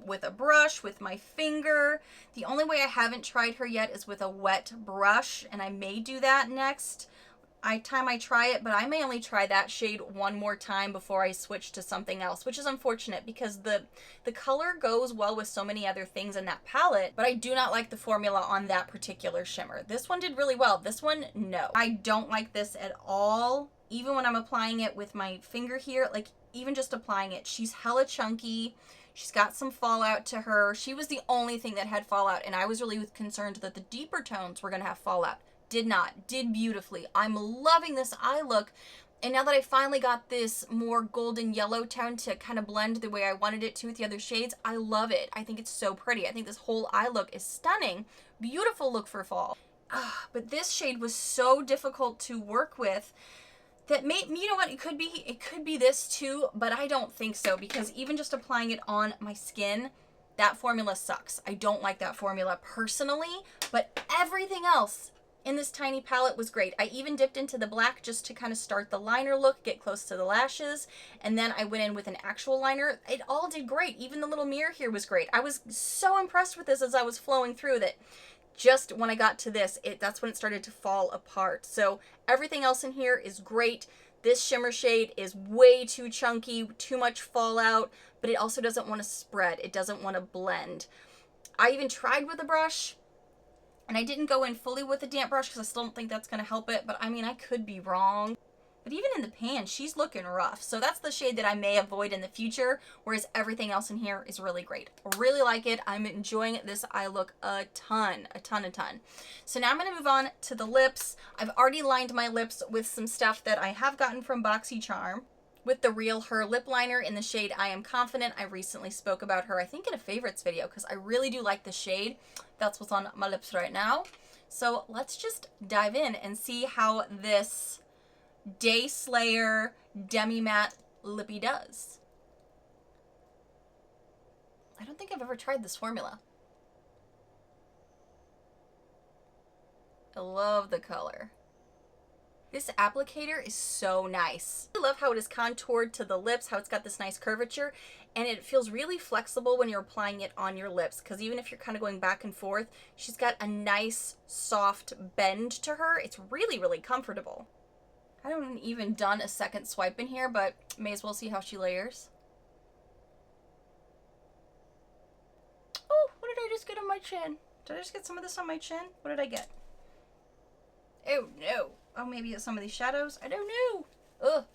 [SPEAKER 1] with a brush, with my finger. The only way I haven't tried her yet is with a wet brush, and I may do that next time I try it, but I may only try that shade one more time before I switch to something else, which is unfortunate because the color goes well with so many other things in that palette, but I do not like the formula on that particular shimmer. This one did really well. This one, no. I don't like this at all. Even when I'm applying it with my finger here, like even just applying it, she's hella chunky. She's got some fallout to her. She was the only thing that had fallout, and I was really concerned that the deeper tones were gonna have fallout. Did not. Did beautifully. I'm loving this eye look. And now that I finally got this more golden yellow tone to kind of blend the way I wanted it to with the other shades, I love it. I think it's so pretty. I think this whole eye look is stunning. Beautiful look for fall. But this shade was so difficult to work with that made, you know what, it could be this too, but I don't think so, because even just applying it on my skin, that formula sucks. I don't like that formula personally, but everything else in this tiny palette was great. I even dipped into the black just to kind of start the liner look, get close to the lashes, and then I went in with an actual liner. It all did great. Even the little mirror here was great. I was so impressed with this as I was flowing through that just when I got to this, that's when it started to fall apart. So everything else in here is great. This shimmer shade is way too chunky, too much fallout, but it also doesn't want to spread. It doesn't want to blend. I even tried with a brush, and I didn't go in fully with a damp brush because I still don't think that's going to help it. But I mean, I could be wrong. But even in the pan, she's looking rough. So that's the shade that I may avoid in the future, whereas everything else in here is really great. Really like it. I'm enjoying this eye look a ton. So now I'm going to move on to the lips. I've already lined my lips with some stuff that I have gotten from BoxyCharm, with the Real Her lip liner in the shade I Am Confident. I recently spoke about her, I think in a favorites video, because I really do like the shade. That's what's on my lips right now. So let's just dive in and see how this Day Slayer Demi Matte Lippy does. I don't think I've ever tried this formula. I love the color. This applicator is so nice. I love how it is contoured to the lips, how it's got this nice curvature, and it feels really flexible when you're applying it on your lips, because even if you're kind of going back and forth, she's got a nice soft bend to her. It's really, really comfortable. I haven't even done a second swipe in here, but may as well see how she layers. Oh, what did I just get on my chin? Did I just get some of this on my chin? What did I get? Oh no. Oh, maybe it's some of these shadows. I don't know. Ugh.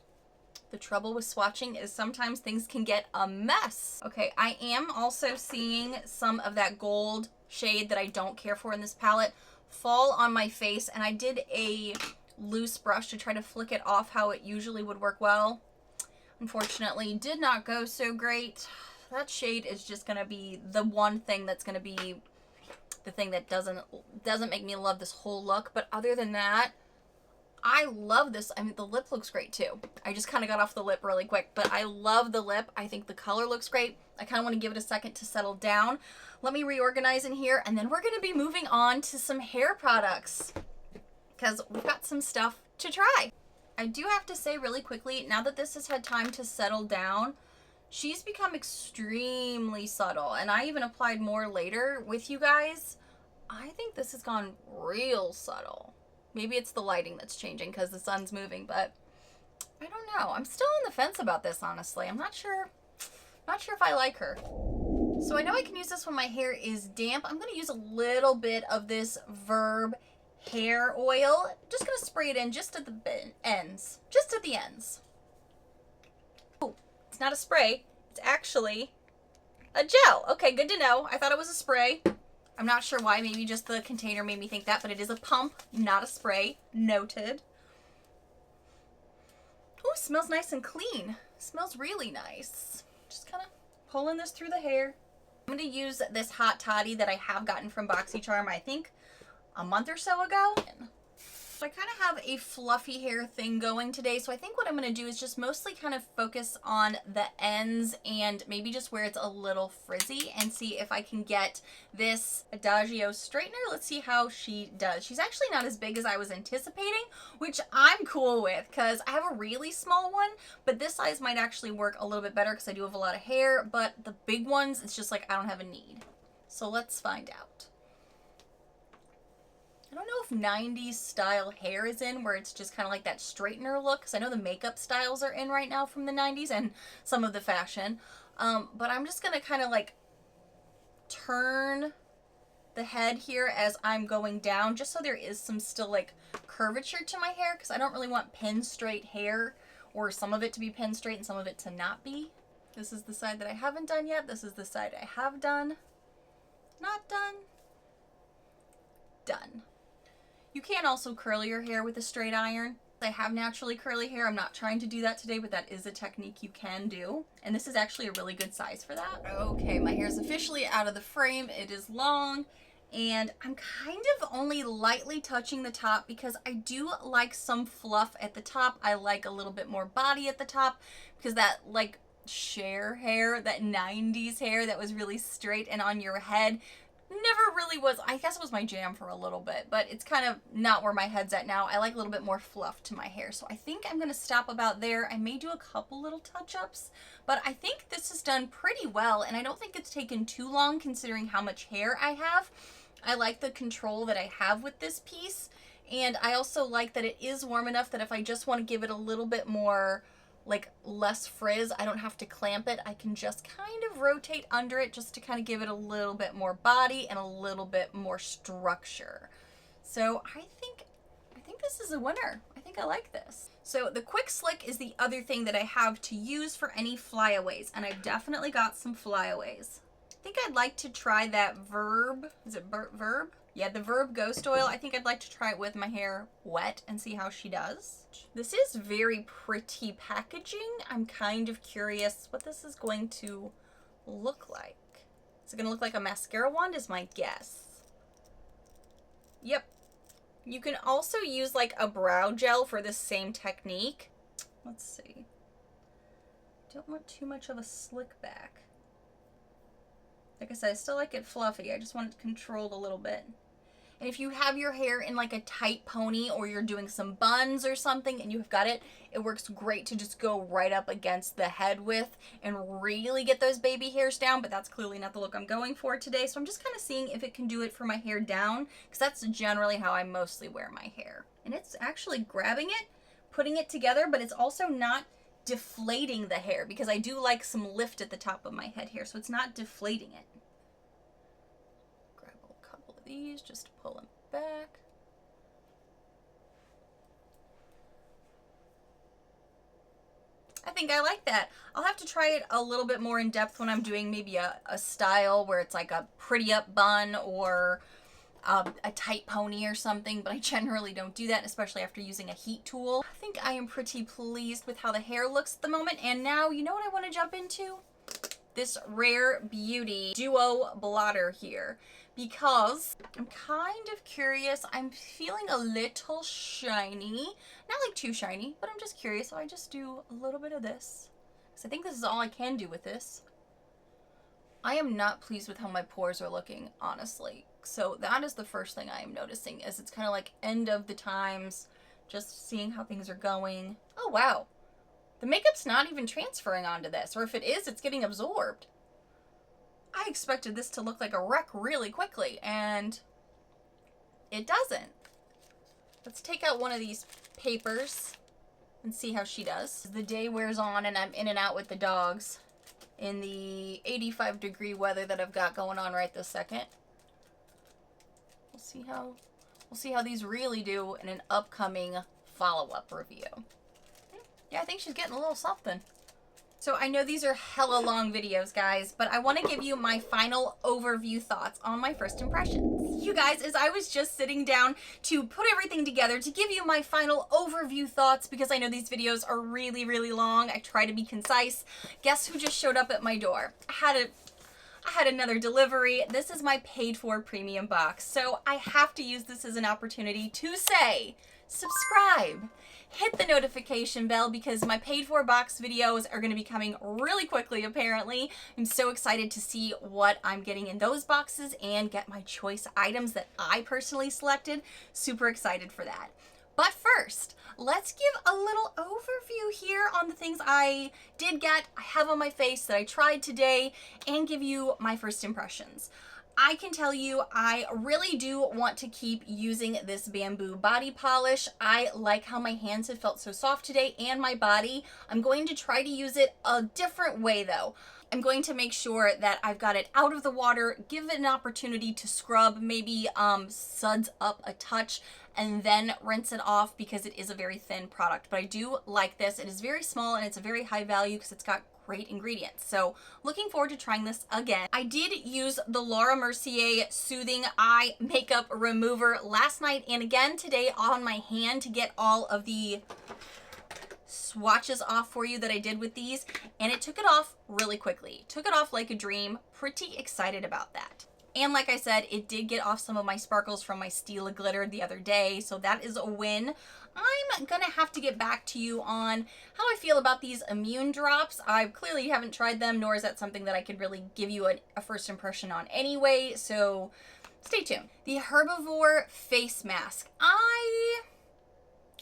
[SPEAKER 1] The trouble with swatching is sometimes things can get a mess. Okay, I am also seeing some of that gold shade that I don't care for in this palette fall on my face, and I did a loose brush to try to flick it off how it usually would work well. Unfortunately, did not go so great. That shade is just gonna be the one thing that's gonna be the thing that doesn't make me love this whole look. But other than that, I love this. I mean, the lip looks great too. I just kind of got off the lip really quick, but I love the lip. I think the color looks great. I kind of want to give it a second to settle down. Let me reorganize in here, and then we're going to be moving on to some hair products because we've got some stuff to try. I do have to say really quickly, now that this has had time to settle down, she's become extremely subtle, and I even applied more later with you guys. I think this has gone real subtle. Maybe it's the lighting that's changing because the sun's moving, but I don't know. I'm still on the fence about this, honestly. I'm not sure if I like her. So I know I can use this when my hair is damp. I'm going to use a little bit of this Verb hair oil. Just going to spray it in just at the ends. Just at the ends. Oh, it's not a spray. It's actually a gel. Okay, good to know. I thought it was a spray. I'm not sure why. Maybe just the container made me think that, but it is a pump, not a spray. Noted. Oh, smells nice and clean. Smells really nice. Just kind of pulling this through the hair. I'm going to use this hot toddy that I have gotten from BoxyCharm, I think a month or so ago. So I kind of have a fluffy hair thing going today, so I think what I'm going to do is just mostly kind of focus on the ends and maybe just where it's a little frizzy and see if I can get this Adagio straightener. Let's see how she does. She's actually not as big as I was anticipating, which I'm cool with because I have a really small one, but this size might actually work a little bit better because I do have a lot of hair, but the big ones, it's just like I don't have a need. So let's find out. I don't know if 90s style hair is in, where it's just kind of like that straightener look, because I know the makeup styles are in right now from the 90s and some of the fashion. But I'm just going to kind of like turn the head here as I'm going down, just so there is some still like curvature to my hair, because I don't really want pin straight hair, or some of it to be pin straight and some of it to not be. This is the side that I haven't done yet. This is the side I have done. Not done. Done. You can also curl your hair with a straight iron. I have naturally curly hair. I'm not trying to do that today, but that is a technique you can do. And this is actually a really good size for that. Okay, my hair is officially out of the frame. It is long, and I'm kind of only lightly touching the top because I do like some fluff at the top. I like a little bit more body at the top because that like Cher hair, that 90s hair that was really straight and on your head, never really was. I guess it was my jam for a little bit, but it's kind of not where my head's at now. I like a little bit more fluff to my hair, so I think I'm going to stop about there. I may do a couple little touch-ups, but I think this is done pretty well, and I don't think it's taken too long considering how much hair I have. I like the control that I have with this piece, and I also like that it is warm enough that if I just want to give it a little bit more like less frizz, I don't have to clamp it. I can just kind of rotate under it just to kind of give it a little bit more body and a little bit more structure. So I think this is a winner. I think I like this. So the quick slick is the other thing that I have to use for any flyaways, and I've definitely got some flyaways. I think I'd like to try that Verb, is it Verb? Yeah, the Verb Ghost Oil. I think I'd like to try it with my hair wet and see how she does. This is very pretty packaging. I'm kind of curious what this is going to look like. Is it going to look like a mascara wand is my guess. Yep. You can also use like a brow gel for the same technique. Let's see. Don't want too much of a slick back. Like I said, I still like it fluffy. I just want it controlled a little bit. And if you have your hair in like a tight pony, or you're doing some buns or something and you've got it, it works great to just go right up against the head with and really get those baby hairs down, but that's clearly not the look I'm going for today. So I'm just kind of seeing if it can do it for my hair down, because that's generally how I mostly wear my hair. And it's actually grabbing it, putting it together, but it's also not deflating the hair, because I do like some lift at the top of my head here, so it's not deflating it. These just to pull them back. I think I like that. I'll have to try it a little bit more in depth when I'm doing maybe a style where it's like a pretty up bun or a tight pony or something, but I generally don't do that, especially after using a heat tool. I think I am pretty pleased with how the hair looks at the moment, and now you know what I want to jump into? This Rare Beauty Duo Blotter here, because I'm kind of curious. I'm feeling a little shiny, not like too shiny, but I'm just curious, so I just do a little bit of this, because I think this is all I can do with this. I am not pleased with how my pores are looking, honestly, so that is the first thing I am noticing, is it's kind of like end of the times, just seeing how things are going. Oh wow, The makeup's not even transferring onto this, or if it is, it's getting absorbed. I expected this to look like a wreck really quickly, and it doesn't. Let's take out one of these papers and see how she does. The day wears on and I'm in and out with the dogs in the 85-degree weather that I've got going on right this second. We'll see how these really do in an upcoming follow-up review. Yeah, I think she's getting a little something. So I know these are hella long videos, guys, but I want to give you my final overview thoughts on my first impressions. You guys, as I was just sitting down to put everything together to give you my final overview thoughts, because I know these videos are really, really long, I try to be concise. Guess who just showed up at my door? I had another delivery. This is my paid for premium box, so I have to use this as an opportunity to say, subscribe. Hit the notification bell because my paid for box videos are going to be coming really quickly, apparently. I'm so excited to see what I'm getting in those boxes and get my choice items that I personally selected. Super excited for that. But first, let's give a little overview here on the things I did get, I have on my face that I tried today, and give you my first impressions. I can tell you, I really do want to keep using this bamboo body polish. I like how my hands have felt so soft today and my body. I'm going to try to use it a different way though. I'm going to make sure that I've got it out of the water, give it an opportunity to scrub, maybe suds up a touch, and then rinse it off because it is a very thin product. But I do like this. It is very small and it's a very high value because it's got great ingredients. So looking forward to trying this again. I did use the Laura Mercier Soothing Eye Makeup Remover last night and again today on my hand to get all of the swatches off for you that I did with these, and it took it off really quickly. Took it off like a dream. Pretty excited about that. And like I said, it did get off some of my sparkles from my Stila Glitter the other day, so that is a win. I'm gonna have to get back to you on how I feel about these immune drops. I clearly haven't tried them, nor is that something that I could really give you a first impression on anyway, so stay tuned. The Herbivore Face Mask. I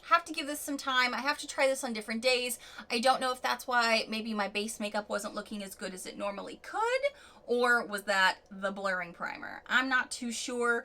[SPEAKER 1] have to give this some time. I have to try this on different days. I don't know if that's why maybe my base makeup wasn't looking as good as it normally could, or was that the blurring primer? I'm not too sure.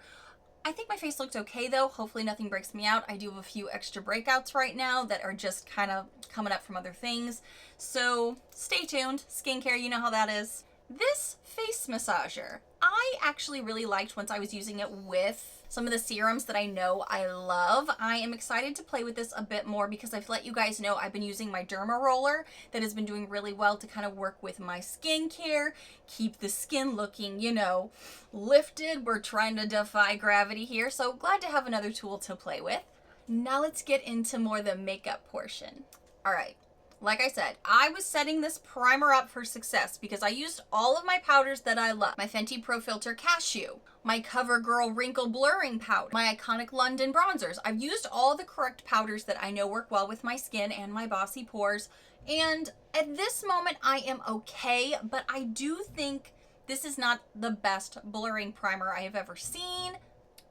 [SPEAKER 1] I think my face looked okay though. Hopefully nothing breaks me out. I do have a few extra breakouts right now that are just kind of coming up from other things. So stay tuned. Skincare, you know how that is. This face massager, I actually really liked once I was using it with some of the serums that I know I love. I am excited to play with this a bit more because I've let you guys know I've been using my derma roller that has been doing really well to kind of work with my skincare, keep the skin looking, you know, lifted. We're trying to defy gravity here, so glad to have another tool to play with. Now let's get into more the makeup portion. All right. Like I said, I was setting this primer up for success because I used all of my powders that I love. My Fenty Pro Filter Cashew, my CoverGirl Wrinkle Blurring Powder, my iconic London bronzers. I've used all the correct powders that I know work well with my skin and my bossy pores. And at this moment, I am okay, but I do think this is not the best blurring primer I have ever seen.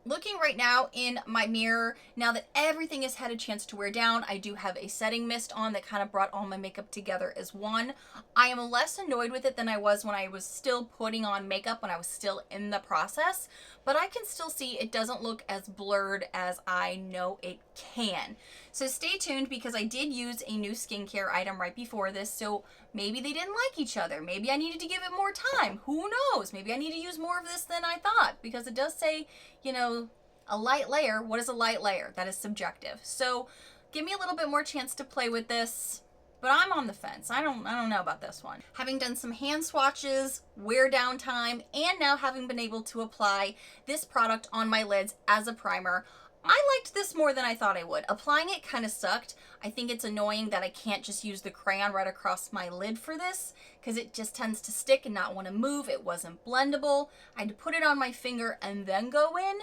[SPEAKER 1] Looking right now in my mirror, now that everything has had a chance to wear down, I do have a setting mist on that kind of brought all my makeup together as one. I am less annoyed with it than I was when I was still putting on makeup, when I was still in the process, but I can still see it doesn't look as blurred as I know it can. So stay tuned because I did use a new skincare item right before this, so maybe they didn't like each other. Maybe I needed to give it more time. Who knows? Maybe I need to use more of this than I thought because it does say, you know, a light layer. What is a light layer? That is subjective. So give me a little bit more chance to play with this, but I'm on the fence. I don't know about this one. Having done some hand swatches, wear down time, and now having been able to apply this product on my lids as a primer, I liked this more than I thought I would. Applying it kind of sucked. I think it's annoying that I can't just use the crayon right across my lid for this because it just tends to stick and not want to move. It wasn't blendable. I had to put it on my finger and then go in.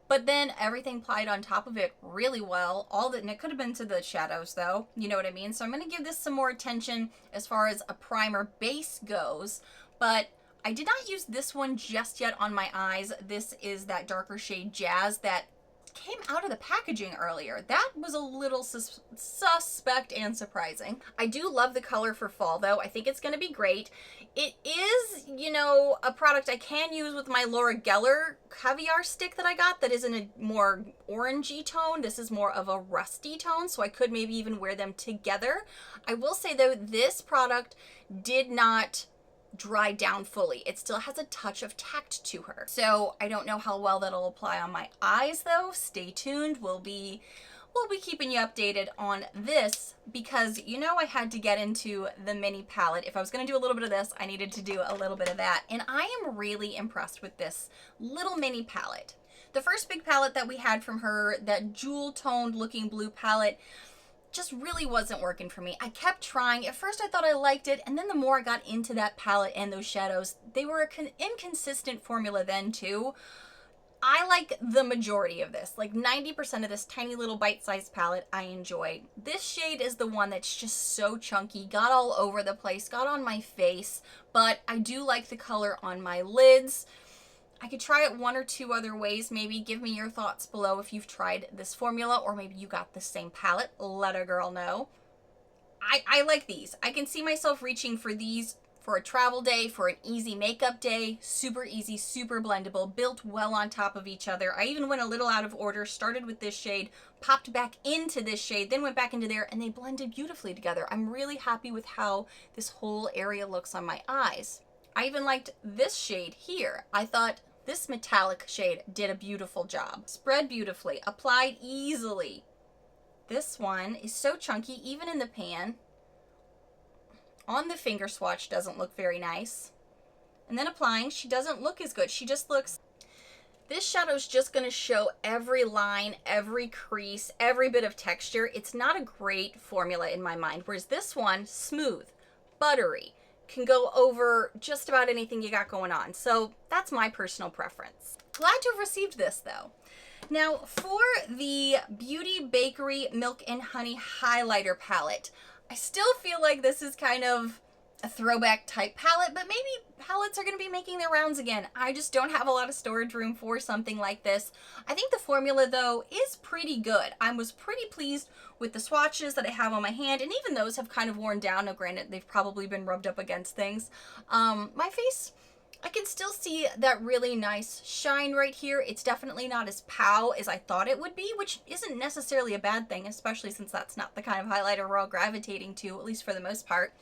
[SPEAKER 1] But then everything applied on top of it really well. And it could have been to the shadows though, you know what I mean? So I'm going to give this some more attention as far as a primer base goes. But I did not use this one just yet on my eyes. This is that darker shade Jazz that came out of the packaging earlier. That was a little suspect and surprising. I do love the color for fall though. I think it's going to be great. It is, you know, a product I can use with my Laura Geller caviar stick that I got that is in a more orangey tone. This is more of a rusty tone, so I could maybe even wear them together. I will say though, this product did not dry down fully. It still has a touch of tact to her. So I don't know how well that'll apply on my eyes though. Stay tuned. We'll be keeping you updated on this because you know I had to get into the mini palette. If I was going to do a little bit of this, I needed to do a little bit of that. And I am really impressed with this little mini palette. The first big palette that we had from her, that jewel toned looking blue palette, just really wasn't working for me. I kept trying. At first I thought I liked it, and then the more I got into that palette and those shadows, they were an inconsistent formula then too. I like the majority of this, like 90% of this tiny little bite-sized palette I enjoy. This shade is the one that's just so chunky, got all over the place, got on my face, but I do like the color on my lids. I could try it one or two other ways. Maybe give me your thoughts below if you've tried this formula or maybe you got the same palette. Let a girl know. I like these. I can see myself reaching for these for a travel day, for an easy makeup day. Super easy, super blendable, built well on top of each other. I even went a little out of order, started with this shade, popped back into this shade, then went back into there, and they blended beautifully together. I'm really happy with how this whole area looks on my eyes. I even liked this shade here. I thought this metallic shade did a beautiful job. Spread beautifully, applied easily. This one is so chunky, even in the pan. On the finger swatch doesn't look very nice. And then applying, she doesn't look as good. She just looks... This shadow is just going to show every line, every crease, every bit of texture. It's not a great formula in my mind. Whereas this one, smooth, buttery, can go over just about anything you got going on. So that's my personal preference. Glad to have received this though. Now for the Beauty Bakery Milk and Honey Highlighter Palette, I still feel like this is kind of a throwback type palette, but maybe palettes are going to be making their rounds again. I just don't have a lot of storage room for something like this. I think the formula though is pretty good. I was pretty pleased with the swatches that I have on my hand, and even those have kind of worn down. Now granted, they've probably been rubbed up against things. My face, I can still see that really nice shine right here. It's definitely not as pow as I thought it would be, which isn't necessarily a bad thing, especially since that's not the kind of highlighter we're all gravitating to, at least for the most part.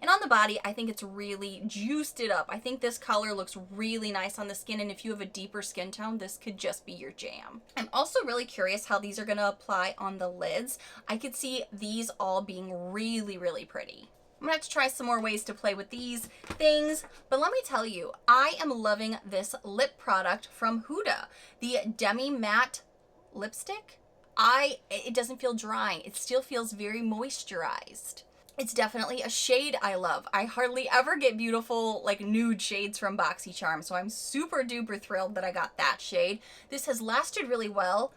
[SPEAKER 1] And on the body, I think it's really juiced it up. I think this color looks really nice on the skin, and if you have a deeper skin tone, this could just be your jam. I'm also really curious how these are going to apply on the lids. I could see these all being really, really pretty. I'm gonna have to try some more ways to play with these things, but let me tell you, I am loving this lip product from Huda, the Demi Matte Lipstick. It doesn't feel drying. It still feels very moisturized. It's definitely a shade I love. I hardly ever get beautiful, like, nude shades from BoxyCharm, so I'm super duper thrilled that I got that shade. This has lasted really well.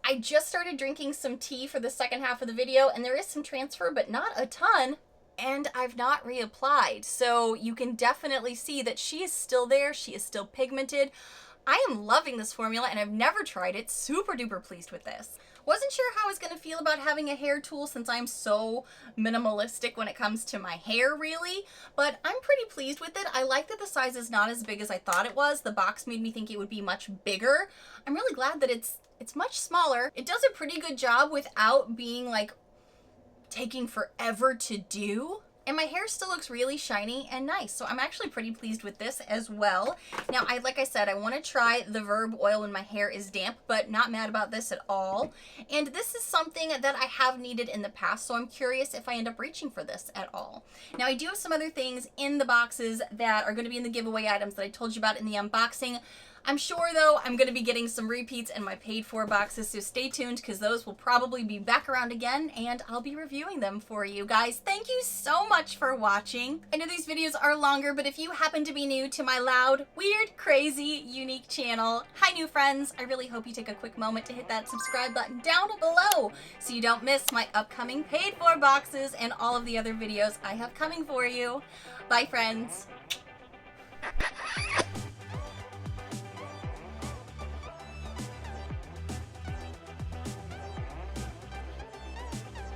[SPEAKER 1] I just started drinking some tea for the second half of the video, and there is some transfer, but not a ton. And I've not reapplied, so you can definitely see that she is still there. She is still pigmented. I am loving this formula, and I've never tried it. Super duper pleased with this. Wasn't sure how I was going to feel about having a hair tool since I'm so minimalistic when it comes to my hair, really, but I'm pretty pleased with it. I like that the size is not as big as I thought it was. The box made me think it would be much bigger. I'm really glad that it's much smaller. It does a pretty good job without being like taking forever to do, and my hair still looks really shiny and nice, so I'm actually pretty pleased with this as well. Now, like I said, I want to try the Verb oil when my hair is damp, but not mad about this at all. And this is something that I have needed in the past, so I'm curious if I end up reaching for this at all. Now, I do have some other things in the boxes that are going to be in the giveaway items that I told you about in the unboxing. I'm sure, though, I'm going to be getting some repeats in my paid-for boxes, so stay tuned because those will probably be back around again, and I'll be reviewing them for you guys. Thank you so much for watching. I know these videos are longer, but if you happen to be new to my loud, weird, crazy, unique channel, hi, new friends. I really hope you take a quick moment to hit that subscribe button down below so you don't miss my upcoming paid-for boxes and all of the other videos I have coming for you. Bye, friends.